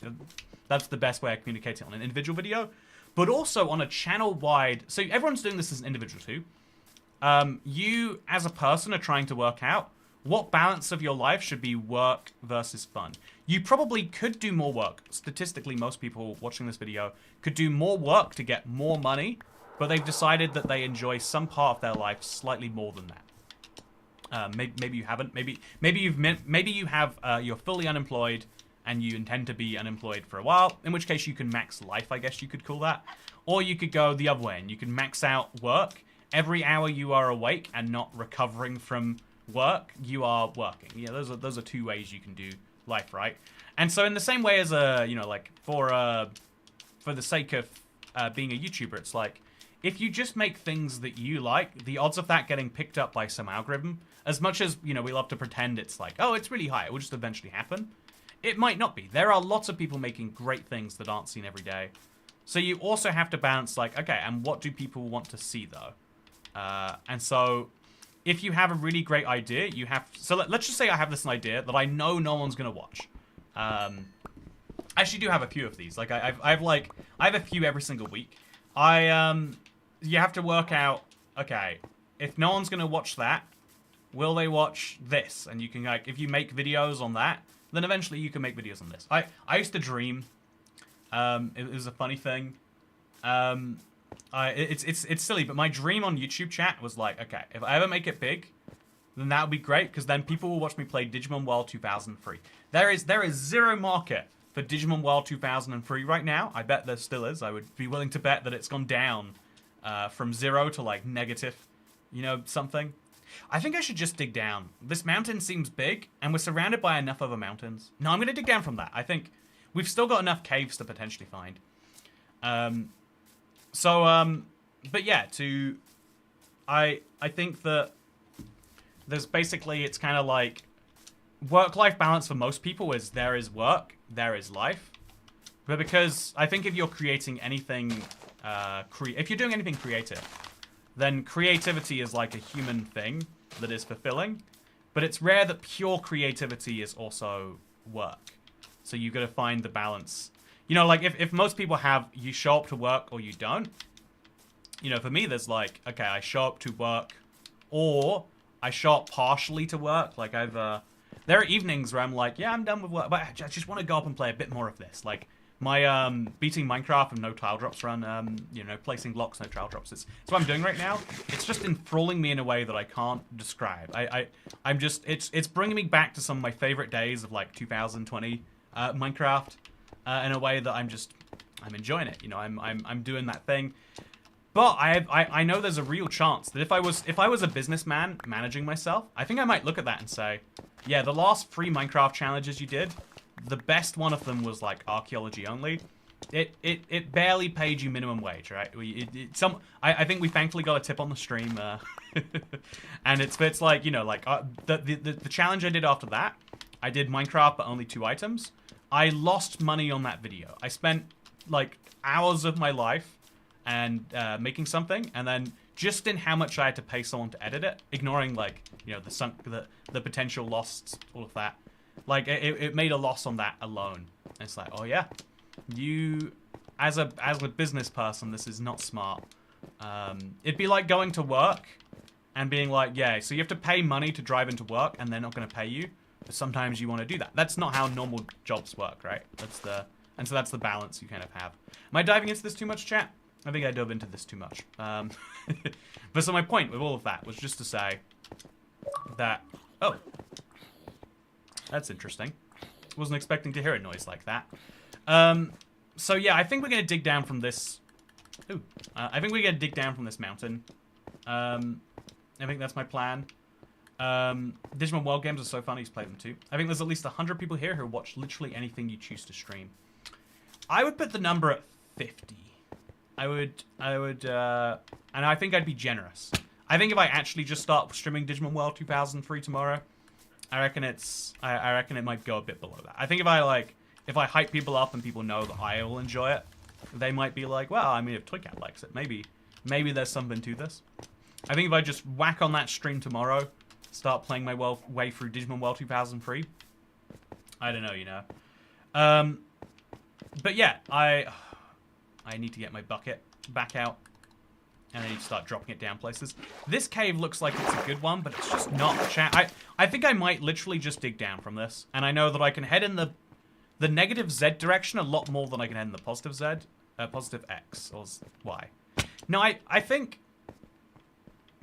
S1: That's the best way I communicate it on an individual video, but also on a channel-wide. So everyone's doing this as an individual too. You, as a person, are trying to work out what balance of your life should be work versus fun. You probably could do more work. Statistically, most people watching this video could do more work to get more money, but they've decided that they enjoy some part of their life slightly more than that. Maybe you haven't. Maybe you have. You're fully unemployed and you intend to be unemployed for a while. In which case, you can max life, I guess you could call that. Or you could go the other way and you can max out work. Every hour you are awake and not recovering from work, you are working. Yeah, those are two ways you can do life, right? And so in the same way as you know, like for the sake of being a YouTuber, it's like, if you just make things that you like, the odds of that getting picked up by some algorithm, as much as, you know, we love to pretend it's like, oh, it's really high, it will just eventually happen, it might not be. There are lots of people making great things that aren't seen every day. So you also have to balance, like, okay, and what do people want to see though? And so if you have a really great idea, you have... So let's just say I have this idea that I know no one's going to watch. I actually do have a few of these. Like, I have a few every single week. You have to work out, okay, if no one's going to watch that, will they watch this? And you can, like, if you make videos on that, then eventually you can make videos on this. I used to dream. It was a funny thing. It's silly, but my dream on YouTube chat was like, okay, if I ever make it big, then that would be great, because then people will watch me play Digimon World 2003. There is zero market for Digimon World 2003 right now. I bet there still is. I would be willing to bet that it's gone down from 0 to like negative, you know, something. I think I should just dig down. This mountain seems big, and we're surrounded by enough other mountains. No, I'm going to dig down from that. I think we've still got enough caves to potentially find. But yeah, I think that there's basically, it's kind of like work-life balance for most people is there is work, there is life. But because I think if you're creating anything, if you're doing anything creative, then creativity is like a human thing that is fulfilling. But it's rare that pure creativity is also work. So you got to find the balance. You know, like if most people have, you show up to work or you don't. You know, for me, there's like, okay, I show up to work or I show up partially to work. Like there are evenings where I'm like, yeah, I'm done with work, but I just want to go up and play a bit more of this. Like my beating Minecraft and no tile drops run, you know, placing blocks, no tile drops. It's what I'm doing right now. It's just enthralling me in a way that I can't describe. I'm just, it's bringing me back to some of my favorite days of like 2020 Minecraft in a way that I'm enjoying it. You know, I'm doing that thing. But I know there's a real chance that if I was a businessman managing myself, I think I might look at that and say, yeah, the last 3 Minecraft challenges you did, the best one of them was like archaeology only. It barely paid you minimum wage, right? I think we thankfully got a tip on the stream, and it's like, you know, like the challenge I did after that, I did Minecraft but only 2 items. I lost money on that video. I spent like hours of my life and making something, and then just in how much I had to pay someone to edit it, ignoring like, you know, the potential loss, all of that. Like it made a loss on that alone. And it's like, oh yeah, you as a business person, this is not smart. It'd be like going to work and being like, yeah, so you have to pay money to drive into work, and they're not going to pay you. But sometimes you want to do that. That's not how normal jobs work, right? And so that's the balance you kind of have. Am I diving into this too much, chat? I think I dove into this too much. But so my point with all of that was just to say that, oh, that's interesting. Wasn't expecting to hear a noise like that. So yeah, I think we're going to dig down from this. Ooh, I think we're going to dig down from this mountain. I think that's my plan. Digimon World games are so fun. He's played them too. I think there's at least 100 people here who watch literally anything you choose to stream. I would put the number at 50. I would, and I think I'd be generous. I think if I actually just start streaming Digimon World 2003 tomorrow, I reckon it might go a bit below that. I think if I hype people up and people know that I will enjoy it, they might be like, well, I mean, if Toycat likes it, maybe there's something to this. I think if I just whack on that stream tomorrow, start playing my way through Digimon World 2003, I don't know, you know. But yeah, I need to get my bucket back out, and I need to start dropping it down places. This cave looks like it's a good one, but it's just not. Chat. I think I might literally just dig down from this, and I know that I can head in the negative Z direction a lot more than I can head in the positive Z, positive X or Y. No, I think,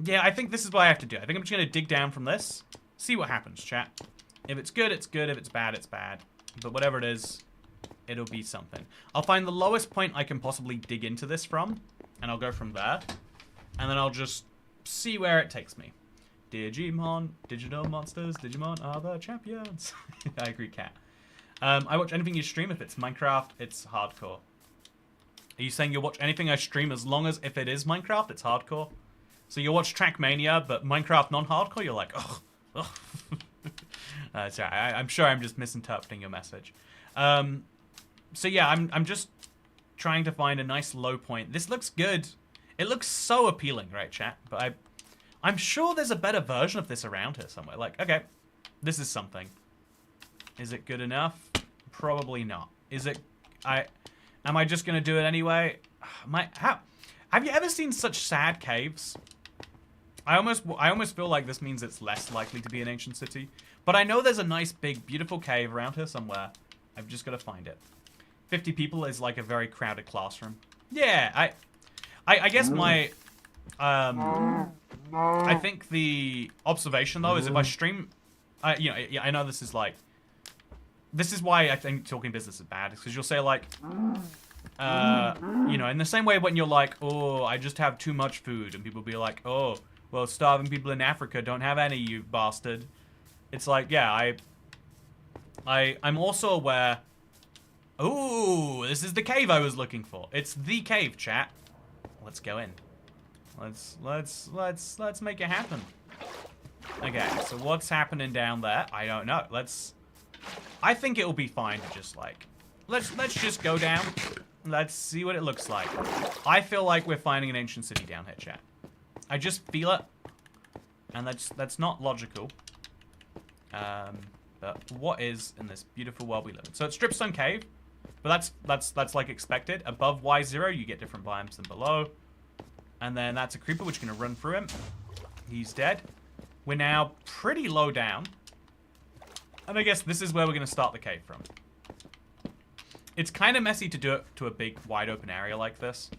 S1: yeah, I think this is what I have to do. I think I'm just gonna dig down from this, see what happens, chat. If it's good, it's good. If it's bad, it's bad. But whatever it is, it'll be something. I'll find the lowest point I can possibly dig into this from, and I'll go from there. And then I'll just see where it takes me. Digimon, digital monsters, Digimon are the champions. I agree, Cat. I watch anything you stream. If it's Minecraft, it's hardcore. Are you saying you'll watch anything I stream as long as if it is Minecraft, it's hardcore? So you'll watch Trackmania, but Minecraft non-hardcore, you're like, ugh, ugh. Sorry, I'm sure I'm just misinterpreting your message. So yeah, I'm just trying to find a nice low point. This looks good. It looks so appealing, right, chat? But I'm sure there's a better version of this around here somewhere. Like, okay, this is something. Is it good enough? Probably not. Is it? Am I just gonna do it anyway? Have you ever seen such sad caves? I almost feel like this means it's less likely to be an ancient city. But I know there's a nice, big, beautiful cave around here somewhere. I've just got to find it. 50 people is like a very crowded classroom. Yeah, I guess my... I think the observation, though, is if I stream... you know, I know this is like... This is why I think talking business is bad. Because you'll say, like... you know, in the same way when you're like, oh, I just have too much food. And people be like, oh, well, starving people in Africa don't have any, you bastard. It's like, yeah, I'm also aware... Ooh, this is the cave I was looking for. It's the cave, chat. Let's go in. Let's make it happen. Okay, so what's happening down there? I don't know. I think it'll be fine to just like... Let's just go down. Let's see what it looks like. I feel like we're finding an ancient city down here, chat. I just feel it. And that's not logical. But what is in this beautiful world we live in? So it's Stripstone Cave. But that's like expected. Above Y0, you get different biomes than below. And then that's a creeper, which is going to run through him. He's dead. We're now pretty low down. And I guess this is where we're going to start the cave from. It's kind of messy to do it to a big, wide open area like this.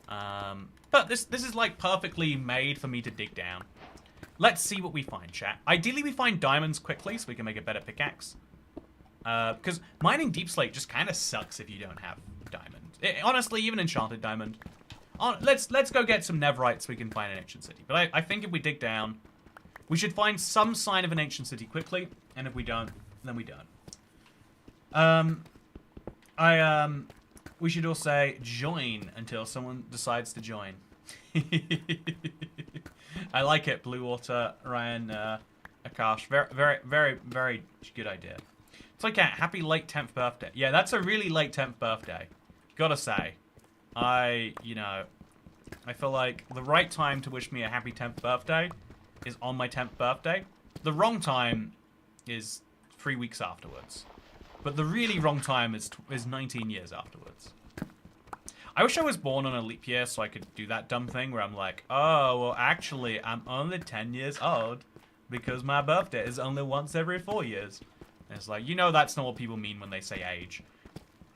S1: But this is like perfectly made for me to dig down. Let's see what we find, chat. Ideally, we find diamonds quickly so we can make a better pickaxe. Because mining deep slate just kind of sucks if you don't have diamond. Honestly, even enchanted diamond. Let's go get some netherite so we can find an ancient city. But I think if we dig down, we should find some sign of an ancient city quickly. And if we don't, then we don't. We should all say join until someone decides to join. I like it, Blue Water, Ryan, Akash. Very good idea. It's like a happy late 10th birthday. Yeah, that's a really late 10th birthday. Gotta say. I feel like the right time to wish me a happy 10th birthday is on my 10th birthday. The wrong time is 3 weeks afterwards. But the really wrong time is 19 years afterwards. I wish I was born on a leap year so I could do that dumb thing where I'm like, oh, well, actually, I'm only 10 years old because my birthday is only once every 4 years. And it's like, you know that's not what people mean when they say age.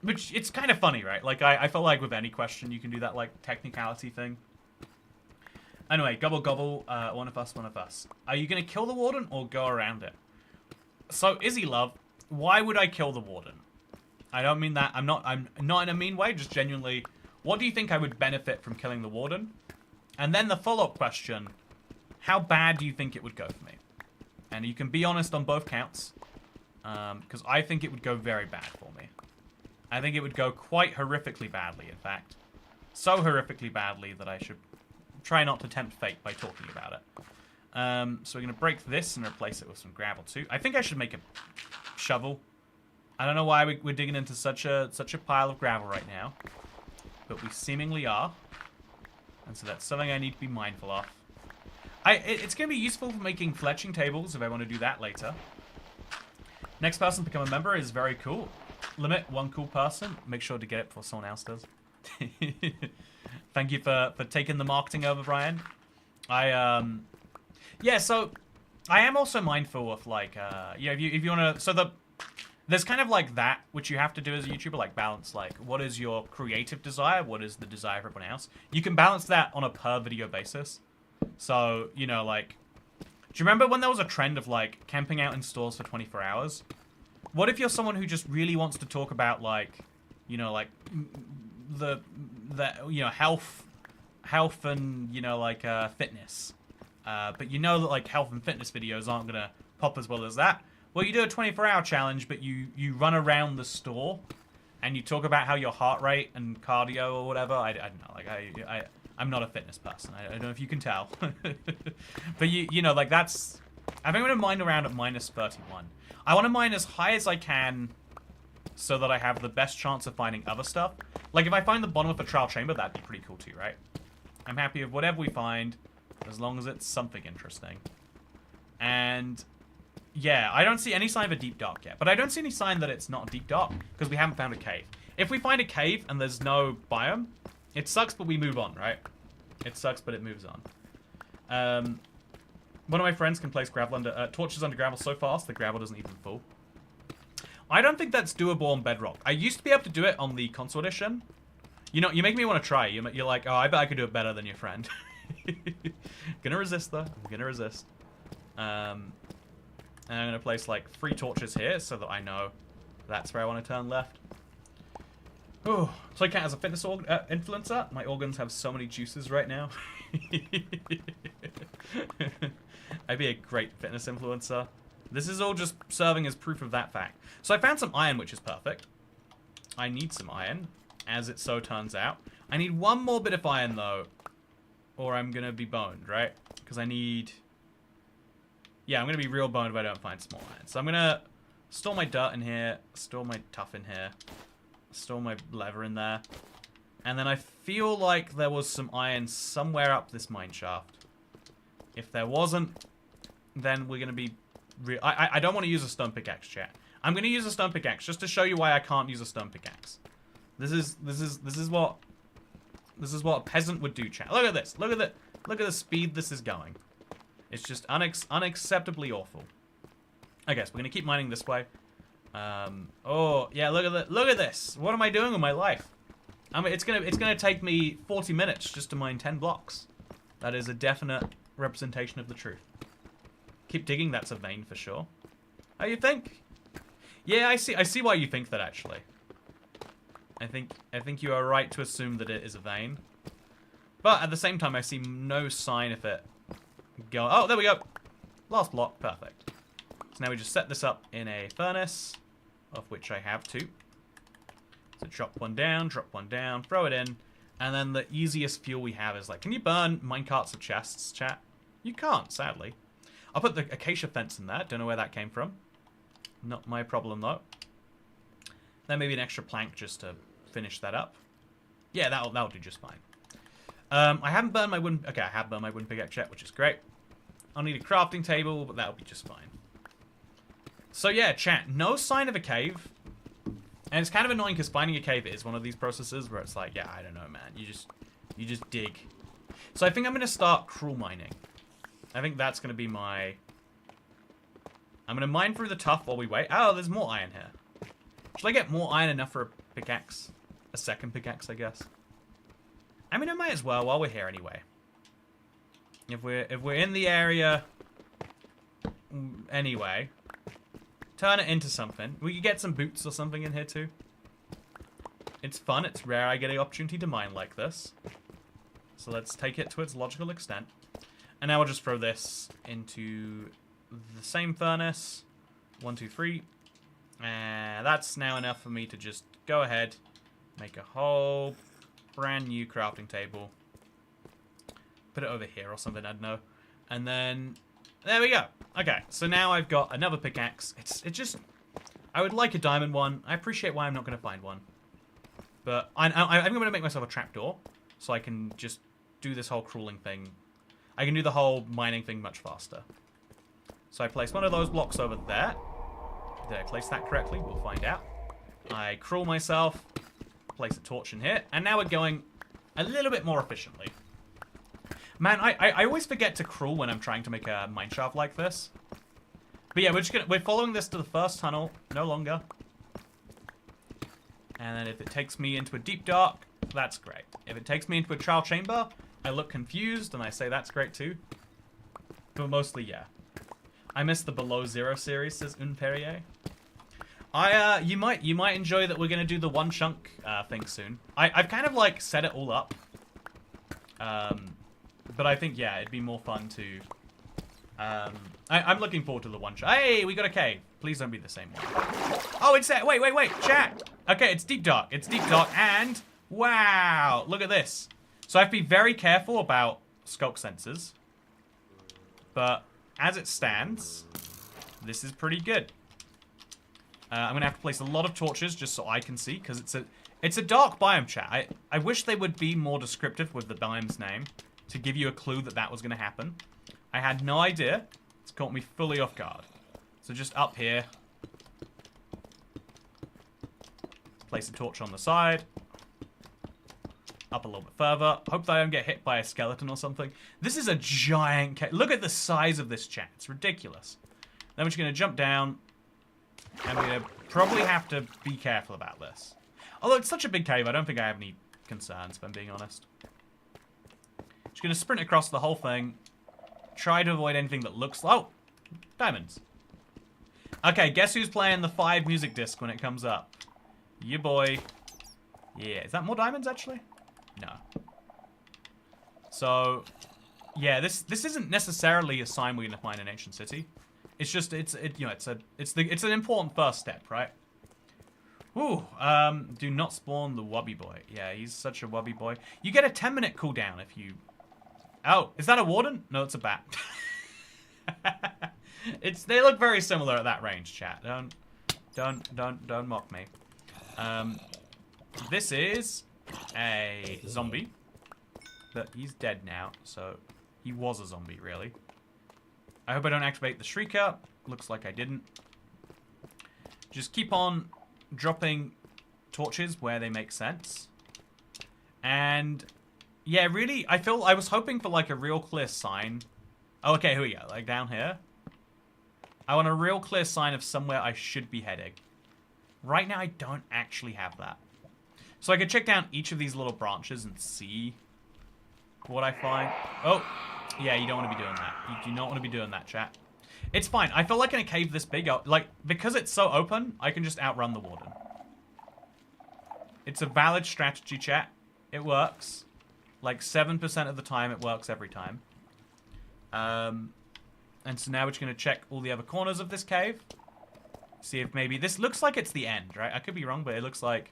S1: Which, it's kind of funny, right? Like, I feel like with any question, you can do that, like, technicality thing. Anyway, gobble gobble, one of us, one of us. Are you going to kill the warden or go around it? So, Izzy Love, why would I kill the warden? I don't mean that. I'm not in a mean way, just genuinely... What do you think I would benefit from killing the warden? And then the follow-up question, how bad do you think it would go for me? And you can be honest on both counts, because I think it would go very bad for me. I think it would go quite horrifically badly, in fact. So horrifically badly that I should try not to tempt fate by talking about it. So we're going to break this and replace it with some gravel too. I think I should make a shovel. I don't know why we're digging into such a pile of gravel right now. But we seemingly are. And so that's something I need to be mindful of. It's going to be useful for making fletching tables if I want to do that later. Next person to become a member is very cool. Limit one cool person. Make sure to get it before someone else does. Thank you for taking the marketing over, Brian. Yeah, so I am also mindful of like, yeah, if you want to, there's kind of like that, which you have to do as a YouTuber, like balance, like, what is your creative desire? What is the desire of everyone else? You can balance that on a per video basis. So, you know, like, do you remember when there was a trend of, like, camping out in stores for 24 hours? What if you're someone who just really wants to talk about, like, you know, like, the you know, health and, you know, like, fitness. But you know that, like, health and fitness videos aren't going to pop as well as that. Well, you do a 24-hour challenge, but you run around the store, and you talk about how your heart rate and cardio or whatever. I don't know. Like I'm not a fitness person. I don't know if you can tell, but you know, like that's. I think I'm gonna mine around at -31. I want to mine as high as I can, so that I have the best chance of finding other stuff. Like if I find the bottom of a trial chamber, that'd be pretty cool too, right? I'm happy with whatever we find, as long as it's something interesting. And. Yeah, I don't see any sign of a deep dark yet. But I don't see any sign that it's not a deep dark, because we haven't found a cave. If we find a cave and there's no biome, it sucks, but we move on, right? It sucks, but it moves on. One of my friends can place gravel under, torches under gravel so fast, the gravel doesn't even fall. I don't think that's doable on Bedrock. I used to be able to do it on the console edition. You know, you make me want to try. You're like, oh, I bet I could do it better than your friend. Gonna resist, though. I'm gonna resist. And I'm going to place, like, 3 torches here so that I know that's where I want to turn left. Ooh. Toycat as a fitness influencer. My organs have so many juices right now. I'd be a great fitness influencer. This is all just serving as proof of that fact. So I found some iron, which is perfect. I need some iron, as it so turns out. I need one more bit of iron, though, or I'm going to be boned, right? Because I need... Yeah, I'm going to be real boned if I don't find small iron. So I'm going to store my dirt in here, store my tuff in here, store my leather in there. And then I feel like there was some iron somewhere up this mine shaft. If there wasn't, then we're going to be... I don't want to use a stone pickaxe, chat. I'm going to use a stone pickaxe just to show you why I can't use a stone pickaxe. This is what a peasant would do, chat. Look at this. Look at the speed this is going. It's just unacceptably awful. Okay, so we're going to keep mining this way. Oh, yeah, look at this. What am I doing with my life? I mean, it's gonna take me 40 minutes just to mine 10 blocks. That is a definite representation of the truth. Keep digging, that's a vein for sure. Oh, you think? Yeah, I see why you think that, actually. I think you are right to assume that it is a vein. But at the same time, I see no sign of it go. Oh, there we go. Last block, perfect. So now we just set this up in a furnace, of which I have two. So drop one down, throw it in, and then the easiest fuel we have is like, can you burn minecarts of chests, chat? You can't, sadly. I'll put the acacia fence in there. Don't know where that came from. Not my problem, though. Then maybe an extra plank just to finish that up. Yeah, that'll do just fine. I haven't burned my wooden... Okay, I have burned my wooden pickaxe yet, which is great. I'll need a crafting table, but that'll be just fine. So yeah, chat, no sign of a cave. And it's kind of annoying because finding a cave is one of these processes where it's like, yeah, I don't know, man. You just dig. So I think I'm going to start cruel mining. I think that's going to be my... I'm going to mine through the tuff while we wait. Oh, there's more iron here. Should I get more iron enough for a pickaxe? A second pickaxe, I guess. I mean, I might as well while we're here anyway. If we're in the area anyway, turn it into something. We could get some boots or something in here too. It's fun. It's rare I get the opportunity to mine like this. So let's take it to its logical extent. And now we'll just throw this into the same furnace. 1, 2, 3. And that's now enough for me to just go ahead, make a whole brand new crafting table. Put it over here or something, I don't know. And then, there we go. Okay, so now I've got another pickaxe. It just, I would like a diamond one. I appreciate why I'm not going to find one. But I'm going to make myself a trapdoor so I can just do this whole crawling thing. I can do the whole mining thing much faster. So I place one of those blocks over there. Did I place that correctly? We'll find out. I crawl myself, place a torch in here, and now we're going a little bit more efficiently. Man, I always forget to crawl when I'm trying to make a mine shaft like this. But yeah, we're following this to the first tunnel, no longer. And then if it takes me into a deep dark, that's great. If it takes me into a trial chamber, I look confused and I say that's great too. But mostly, yeah. I miss the Below Zero series, says Un Perrier. You might enjoy that we're gonna do the one chunk thing soon. I've kind of like set it all up. But I think, yeah, it'd be more fun to... I'm looking forward to the one shot. Hey, we got a cave. Please don't be the same one. Oh, it's that. Wait, chat. Okay, it's deep dark. It's deep dark, and wow, look at this. So I have to be very careful about skulk sensors. But as it stands, this is pretty good. I'm gonna have to place a lot of torches just so I can see, because it's a dark biome, chat. I wish they would be more descriptive with the biome's name to give you a clue that that was gonna happen. I had no idea. It's caught me fully off guard. So just up here. Place a torch on the side. Up a little bit further. Hope that I don't get hit by a skeleton or something. This is a giant cave. Look at the size of this, chat. It's ridiculous. Then we're just going to jump down. And we're going to probably have to be careful about this. Although it's such a big cave, I don't think I have any concerns, if I'm being honest. Just going to sprint across the whole thing. Try to avoid anything that looks... Oh! Diamonds. Okay, guess who's playing the 5 music disc when it comes up? You boy. Yeah, is that more diamonds, actually? No. So, yeah, this isn't necessarily a sign we're going to find an ancient city. It's just, it's an important first step, right? Ooh, do not spawn the wubby boy. Yeah, he's such a wubby boy. You get a 10-minute cooldown if you... Oh, is that a warden? No, it's a bat. They look very similar at that range, chat. Don't mock me. This is a zombie. But he's dead now, so he was a zombie, really. I hope I don't activate the Shrieker. Looks like I didn't. Just keep on dropping torches where they make sense. And yeah, really, I was hoping for like a real clear sign. Oh, okay, here we go. Like down here. I want a real clear sign of somewhere I should be heading. Right now, I don't actually have that. So I could check down each of these little branches and see what I find. Oh, yeah, you don't want to be doing that. You do not want to be doing that, chat. It's fine. I feel like in a cave this big, like, because it's so open, I can just outrun the warden. It's a valid strategy, chat. It works. Like 7% of the time, it works every time. And so now we're just going to check all the other corners of this cave. See if maybe... This looks like it's the end, right? I could be wrong, but it looks like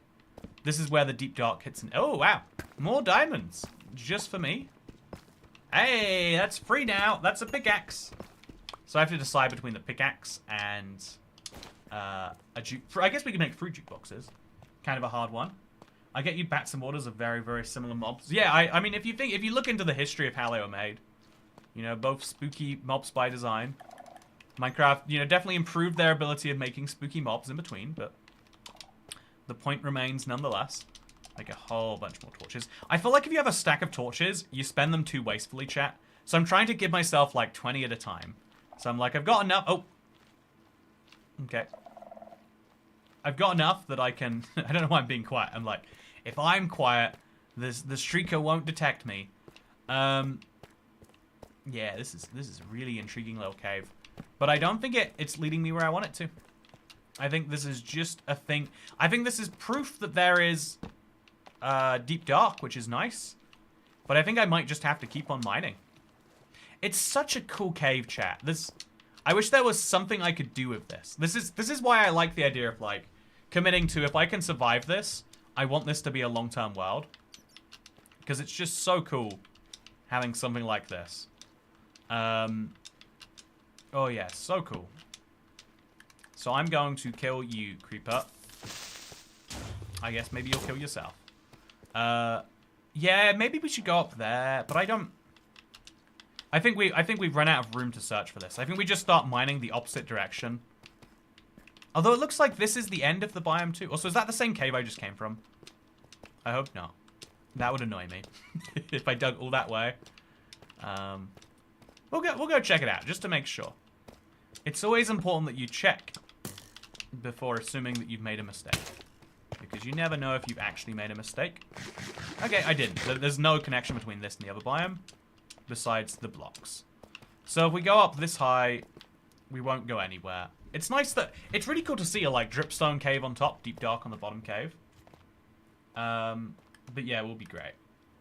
S1: this is where the deep dark hits. Oh, wow. More diamonds. Just for me. Hey, that's free now. That's a pickaxe. So I have to decide between the pickaxe and a juke... I guess we can make fruit jukeboxes. Kind of a hard one. I get you bats and waters are very, very similar mobs. Yeah, I mean, if you look into the history of how they were made, you know, both spooky mobs by design. Minecraft, you know, definitely improved their ability of making spooky mobs in between, but the point remains nonetheless. Like a whole bunch more torches. I feel like if you have a stack of torches, you spend them too wastefully, chat. So I'm trying to give myself like 20 at a time. So I'm like, I've got enough. Oh. Okay. I've got enough that I can... I don't know why I'm being quiet. I'm like, if I'm quiet, the Shrieker won't detect me. Yeah, this is a really intriguing little cave. But I don't think it's leading me where I want it to. I think this is just a thing. I think this is proof that there is deep dark, which is nice. But I think I might just have to keep on mining. It's such a cool cave, chat. I wish there was something I could do with this. This is why I like the idea of like committing to, if I can survive this, I want this to be a long-term world. Because it's just so cool having something like this. Oh yeah, so cool. So I'm going to kill you, creeper. I guess maybe you'll kill yourself. Yeah, maybe we should go up there, but I don't... I think we've run out of room to search for this. I think we just start mining the opposite direction. Although it looks like this is the end of the biome too. Also, is that the same cave I just came from? I hope not. That would annoy me if I dug all that way. We'll go check it out just to make sure. It's always important that you check before assuming that you've made a mistake, because you never know if you've actually made a mistake. Okay, I didn't. There's no connection between this and the other biome besides the blocks. So if we go up this high, we won't go anywhere. It's nice that it's really cool to see a like dripstone cave on top, deep dark on the bottom cave. But yeah, we'll be great.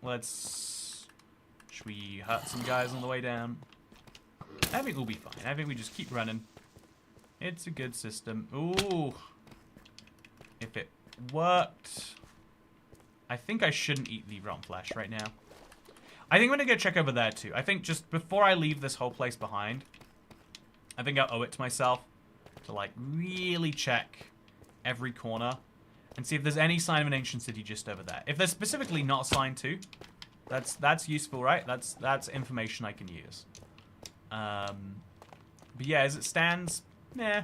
S1: Should we hurt some guys on the way down? I think we'll be fine. I think we just keep running. It's a good system. Ooh. If it worked. I think I shouldn't eat the rotten flesh right now. I think I'm going to go check over there too. I think just before I leave this whole place behind, I think I owe it to myself to like really check every corner and see if there's any sign of an ancient city just over there. If there's specifically not assigned to, that's useful, right? That's information I can use. But yeah, as it stands, nah.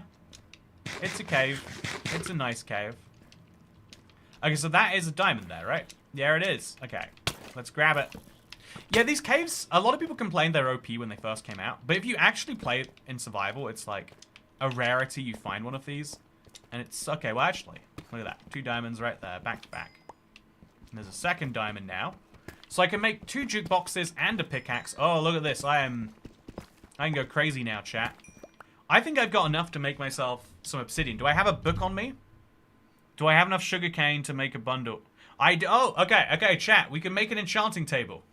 S1: It's a cave. It's a nice cave. Okay, so that is a diamond there, right? Yeah, it is. Okay, let's grab it. Yeah, these caves, a lot of people complained they're OP when they first came out. But if you actually play it in survival, it's like a rarity you find one of these. And it's, okay, well actually, look at that. 2 diamonds right there, back to back. And there's a second diamond now. So I can make 2 jukeboxes and a pickaxe. Oh, look at this. I can go crazy now, chat. I think I've got enough to make myself some obsidian. Do I have a book on me? Do I have enough sugarcane to make a bundle? Oh, okay, chat. We can make an enchanting table.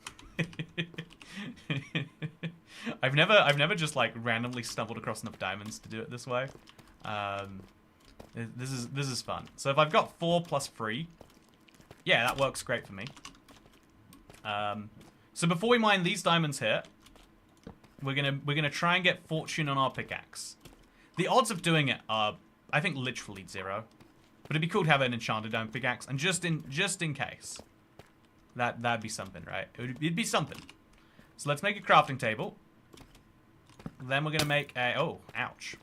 S1: I've never just like randomly stumbled across enough diamonds to do it this way. This is fun. So if I've got 4 plus 3, yeah, that works great for me. So before we mine these diamonds here, we're gonna try and get fortune on our pickaxe. The odds of doing it are, I think, literally 0. But it'd be cool to have an enchanted diamond pickaxe, and just in case, That'd be something, right? It'd be something. So let's make a crafting table. Then we're gonna make a... Oh, ouch.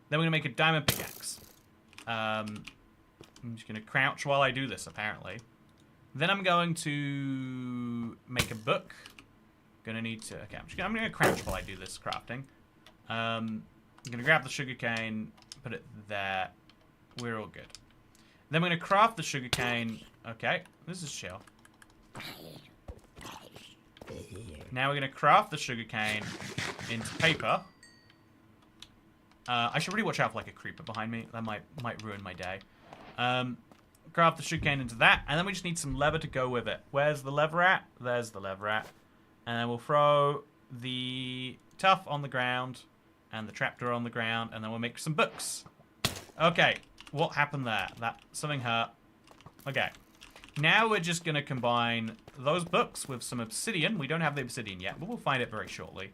S1: Then we're gonna make a diamond pickaxe. I'm just gonna crouch while I do this, apparently. Then I'm going to make a book. Gonna need to... Okay, I'm gonna crouch while I do this crafting. I'm gonna grab the sugarcane, put it there. We're all good. Then we're gonna craft the sugarcane. Okay, this is chill. Now we're gonna craft the sugarcane into paper. I should really watch out for like a creeper behind me. That might ruin my day. Craft the sugarcane into that, and then we just need some leather to go with it. Where's the leather at? There's the leather at. And then we'll throw the tuff on the ground and the trapdoor on the ground, and then we'll make some books. Okay, what happened there? Something hurt. Okay. Now we're just going to combine those books with some obsidian. We don't have the obsidian yet, but we'll find it very shortly.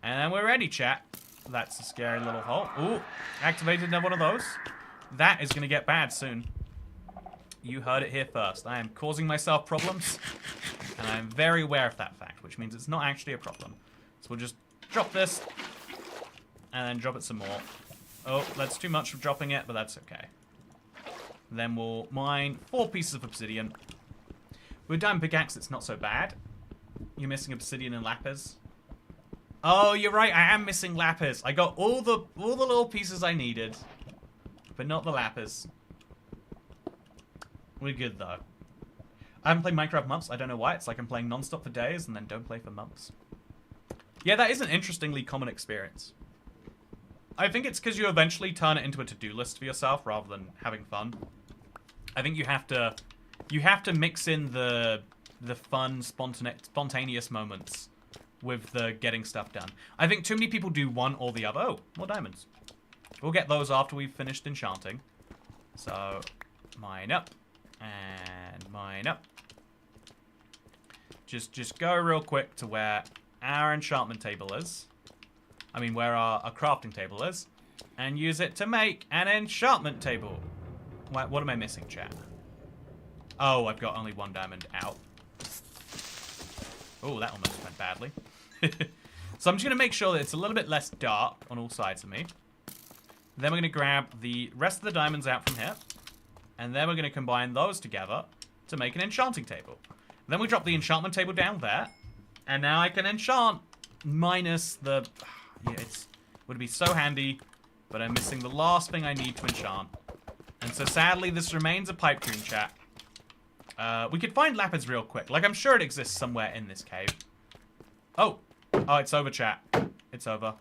S1: And then we're ready, chat. That's a scary little hole. Ooh, activated another one of those. That is going to get bad soon. You heard it here first. I am causing myself problems, and I'm very aware of that fact, which means it's not actually a problem. So we'll just drop this, and then drop it some more. Oh, that's too much for dropping it, but that's okay. Then we'll mine 4 pieces of obsidian. With diamond pickaxe, it's not so bad. You're missing obsidian and lapis. Oh, you're right. I am missing lapis. I got all the little pieces I needed, but not the lapis. We're good though. I haven't played Minecraft months. I don't know why. It's like I'm playing non-stop for days and then don't play for months. Yeah, that is an interestingly common experience. I think it's because you eventually turn it into a to-do list for yourself rather than having fun. I think you have to mix in the fun, spontaneous moments with the getting stuff done. I think too many people do one or the other. Oh, more diamonds. We'll get those after we've finished enchanting. So, mine up. And mine up. Just go real quick to where our enchantment table is. I mean, where our crafting table is. And use it to make an enchantment table. What am I missing, chat? Oh, I've got only 1 diamond out. Oh, that almost went badly. So I'm just going to make sure that it's a little bit less dark on all sides of me. Then we're going to grab the rest of the diamonds out from here. And then we're going to combine those together to make an enchanting table. Then we drop the enchantment table down there. And now I can enchant minus the... Yeah, it would be so handy, but I'm missing the last thing I need to enchant. And so sadly, this remains a pipe dream, chat. We could find lapis real quick. Like, I'm sure it exists somewhere in this cave. Oh. Oh, it's over, chat. It's over.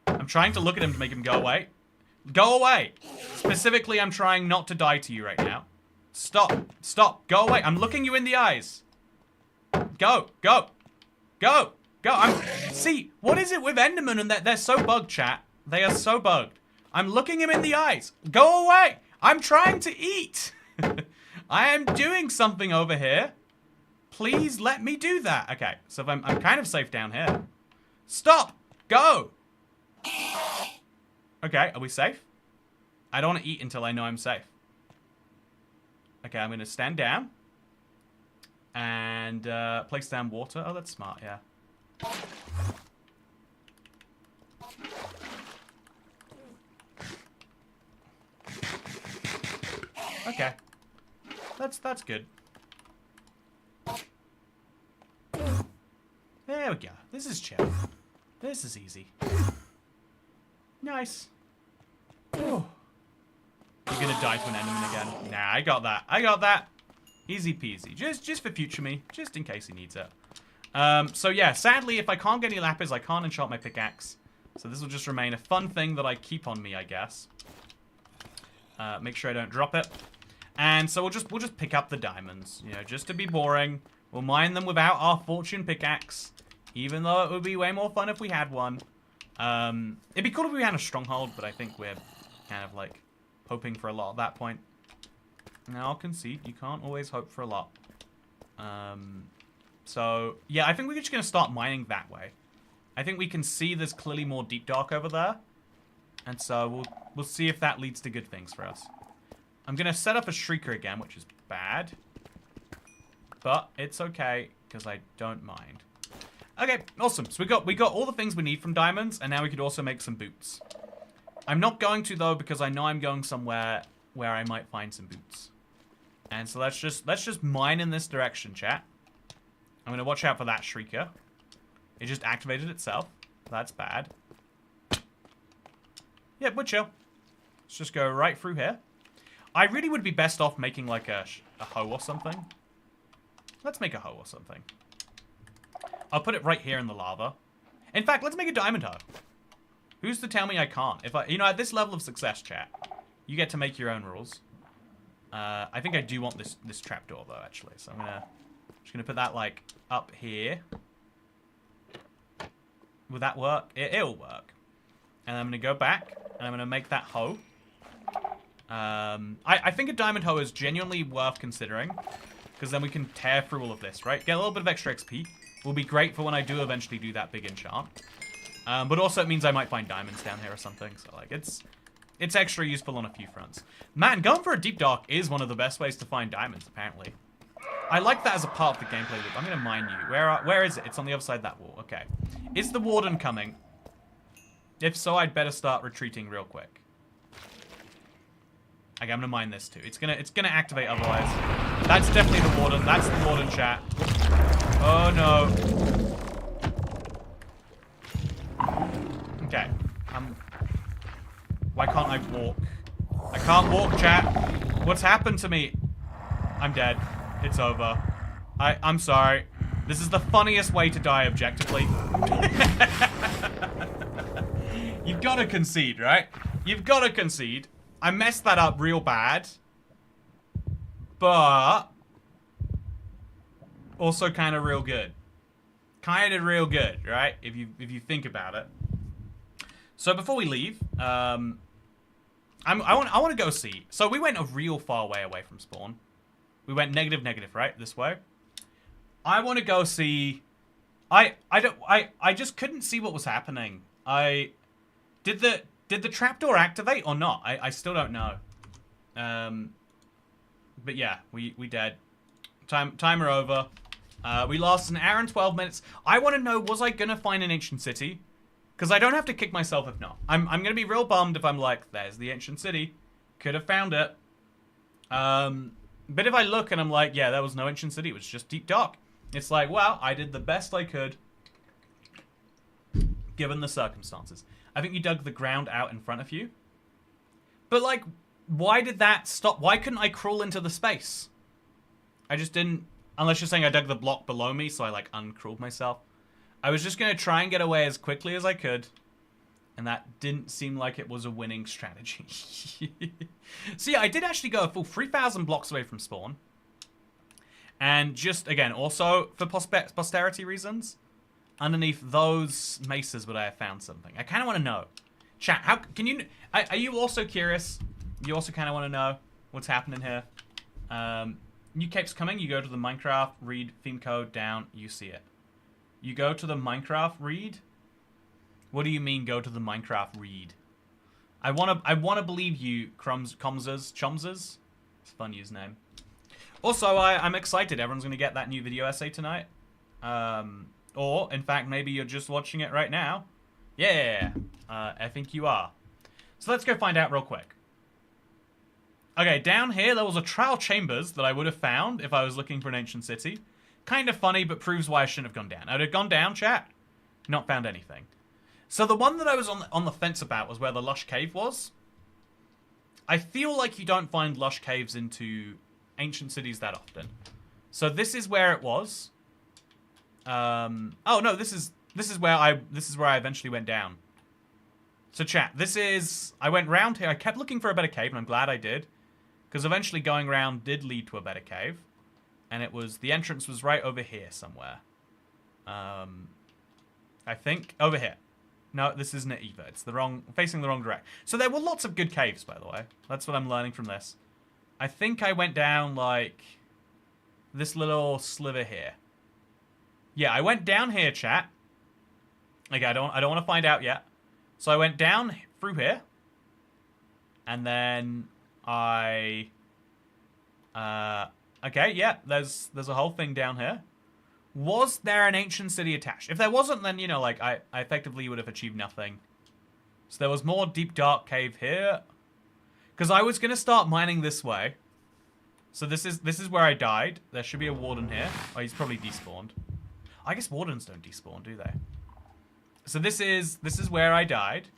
S1: I'm trying to look at him to make him go away. Go away! Specifically, I'm trying not to die to you right now. Stop. Stop. Go away. I'm looking you in the eyes. Go. Go. Go. Go. See, what is it with Enderman and that they're so bugged, chat? They are so bugged. I'm looking him in the eyes. Go away. I'm trying to eat. I am doing something over here. Please let me do that. Okay, so I'm kind of safe down here. Stop. Go. Okay, are we safe? I don't want to eat until I know I'm safe. Okay, I'm going to stand down. And place down water. Oh, that's smart, yeah. Okay. That's good. There we go. This is chill. This is easy. Nice. Oh. You're gonna die to an enderman again. Nah, I got that. I got that. Easy peasy. Just for future me. Just in case he needs it. So yeah, sadly, if I can't get any lapis, I can't enchant my pickaxe. So this will just remain a fun thing that I keep on me, I guess. Make sure I don't drop it. And so we'll just pick up the diamonds. You know, just to be boring. We'll mine them without our fortune pickaxe. Even though it would be way more fun if we had one. It'd be cool if we had a stronghold, but I think we're kind of like hoping for a lot at that point. Now I'll concede, you can't always hope for a lot. So yeah, I think we're just gonna start mining that way. I think we can see there's clearly more deep dark over there. And so we'll see if that leads to good things for us. I'm going to set up a Shrieker again, which is bad. But it's okay, because I don't mind. Okay, awesome. So we got all the things we need from diamonds, and now we could also make some boots. I'm not going to, though, because I know I'm going somewhere where I might find some boots. And so let's just mine in this direction, chat. I'm going to watch out for that Shrieker. It just activated itself. That's bad. Yeah, we're chill. Let's just go right through here. I really would be best off making like a hoe or something. Let's make a hoe or something. I'll put it right here in the lava. In fact, let's make a diamond hoe. Who's to tell me I can't? If I, you know, at this level of success, chat, you get to make your own rules. I think I do want this trapdoor though, actually. So I'm just gonna put that like up here. Will that work? It'll work. And I'm gonna go back and I'm gonna make that hoe. I think a diamond hoe is genuinely worth considering, because then we can tear through all of this, right? Get a little bit of extra XP. Will be great for when I do eventually do that big enchant. But also it means I might find diamonds down here or something. So like it's extra useful on a few fronts. Man, going for a deep dark is one of the best ways to find diamonds, apparently. I like that as a part of the gameplay loop. I'm gonna mine you. Where is it? It's on the other side of that wall. Okay. Is the warden coming? If so, I'd better start retreating real quick. Okay, I'm gonna mine this too. It's gonna activate otherwise. That's definitely the warden. That's the warden, chat. Oh no. Okay. Why can't I walk? I can't walk, chat. What's happened to me? I'm dead. It's over. I'm sorry. This is the funniest way to die objectively. You've got to concede, right? You've got to concede. I messed that up real bad. But also kind of real good. Kind of real good, right? If you think about it. So before we leave, I want to go see. So we went a real far way away from spawn. We went negative, right? This way. I want to go see. I just couldn't see what was happening. Did the trapdoor activate or not? I still don't know. But yeah, we dead. Timer over. We lost an hour and 12 minutes. I want to know, was I gonna find an ancient city? Because I don't have to kick myself if not. I'm gonna be real bummed if I'm like, there's the ancient city. Could have found it. But if I look and I'm like, yeah, there was no ancient city. It was just deep dark. It's like, well, I did the best I could, given the circumstances. I think you dug the ground out in front of you. But like, why did that stop? Why couldn't I crawl into the space? I just didn't, unless you're saying I dug the block below me, so I like uncrawled myself. I was just gonna try and get away as quickly as I could. And that didn't seem like it was a winning strategy. So yeah, I did actually go a full 3,000 blocks away from spawn. And just, again, also for posterity reasons, underneath those mesas would I have found something. I kind of want to know. Chat, how can you... Are you also curious? You also kind of want to know what's happening here? New cape's coming. You go to the Minecraft, read theme code, down, you see it. You go to the Minecraft, read... What do you mean, go to the Minecraft read? I wanna believe you, Chomzers. It's a fun username. Also, I'm excited. Everyone's gonna get that new video essay tonight. Or, in fact, maybe you're just watching it right now. Yeah, I think you are. So let's go find out real quick. Okay, down here there was a trial chambers that I would have found if I was looking for an ancient city. Kind of funny, but proves why I shouldn't have gone down. I'd have gone down, chat. Not found anything. So the one that I was on the fence about was where the lush cave was. I feel like you don't find lush caves into ancient cities that often. So this is where it was. Oh no, this is where I eventually went down. So chat, I went round here. I kept looking for a better cave, and I'm glad I did, because eventually going around did lead to a better cave, and the entrance was right over here somewhere. I think over here. No, this isn't it either. It's facing the wrong direction. So there were lots of good caves, by the way. That's what I'm learning from this. I think I went down, like, this little sliver here. Yeah, I went down here, chat. Okay, I don't want to find out yet. So I went down through here. And then I Okay, yeah, there's a whole thing down here. Was there an ancient city attached? If there wasn't, then, you know, like, I effectively would have achieved nothing. So there was more deep dark cave here. Because I was going to start mining this way. So this is where I died. There should be a warden here. Oh, he's probably despawned. I guess wardens don't despawn, do they? So this is where I died.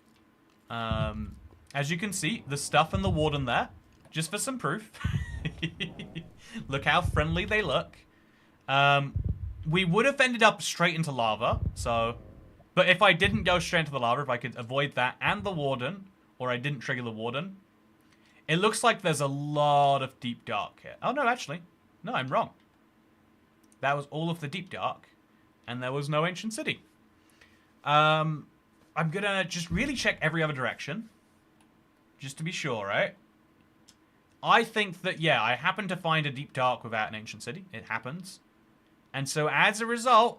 S1: As you can see, the stuff and the warden there. Just for some proof. Look how friendly they look. We would have ended up straight into lava. So, but if I didn't go straight into the lava, if I could avoid that and the warden, or I didn't trigger the warden, it looks like there's a lot of deep dark here. Oh, no, actually. No, I'm wrong. That was all of the deep dark, and there was no ancient city. I'm gonna just really check every other direction, just to be sure, right? I think that, yeah, I happened to find a deep dark without an ancient city. It happens. And so, as a result,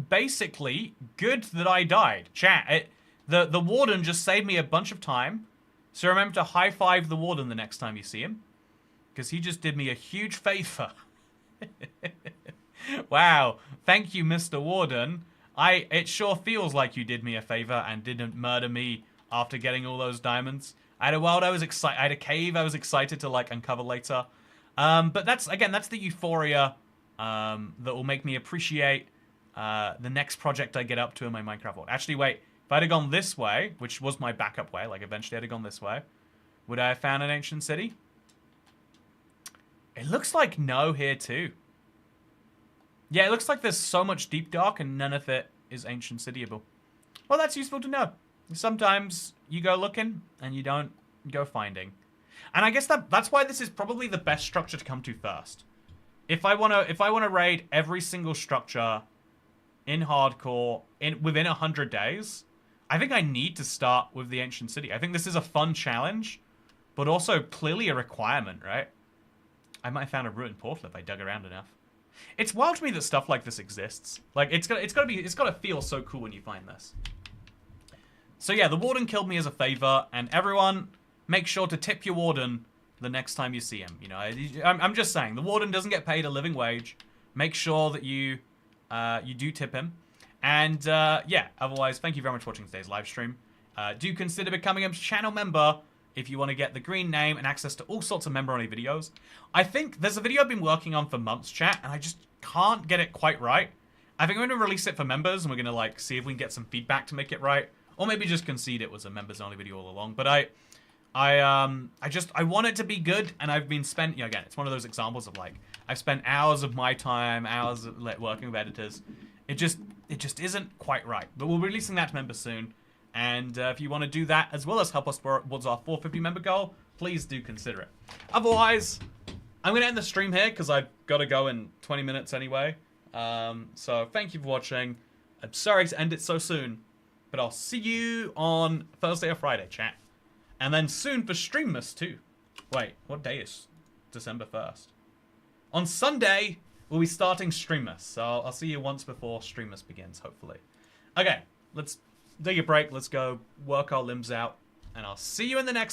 S1: basically, good that I died. Chat, the warden just saved me a bunch of time. So remember to high-five the warden the next time you see him. Because he just did me a huge favor. Wow. Thank you, Mr. Warden. It sure feels like you did me a favor and didn't murder me after getting all those diamonds. I had a world I was excited. I had a cave I was excited to, like, uncover later. But that's the euphoria that will make me appreciate the next project I get up to in my Minecraft world. Actually, wait. If I'd have gone this way, which was my backup way, like eventually I'd have gone this way, would I have found an ancient city? It looks like no here too. Yeah, it looks like there's so much deep dark and none of it is ancient cityable. Well, that's useful to know. Sometimes you go looking and you don't go finding. And I guess that's why this is probably the best structure to come to first. If I wanna raid every single structure in hardcore within 100 days, I think I need to start with the ancient city. I think this is a fun challenge, but also clearly a requirement, right? I might have found a ruined portal if I dug around enough. It's wild to me that stuff like this exists. Like it's gotta feel so cool when you find this. So yeah, the warden killed me as a favor, and everyone make sure to tip your warden the next time you see him. You know, I'm just saying, the warden doesn't get paid a living wage. Make sure that you do tip him. And, yeah, otherwise, thank you very much for watching today's live stream. Do consider becoming a channel member if you want to get the green name and access to all sorts of member-only videos. I think there's a video I've been working on for months, chat, and I just can't get it quite right. I think I'm going to release it for members, and we're going to, like, see if we can get some feedback to make it right. Or maybe just concede it was a members-only video all along. But I want it to be good, and I've been spent, you know, again, it's one of those examples of, like, I've spent hours of my time, hours of, like, working with editors. It just isn't quite right. But we'll be releasing that to members soon. And if you want to do that, as well as help us towards our 450 member goal, please do consider it. Otherwise, I'm going to end the stream here, because I've got to go in 20 minutes anyway. So thank you for watching. I'm sorry to end it so soon, but I'll see you on Thursday or Friday, chat. And then soon for Streammas too. Wait, what day is December 1st? On Sunday, we'll be starting Streammas. So I'll see you once before Streammas begins, hopefully. Okay, let's take a break. Let's go work our limbs out. And I'll see you in the next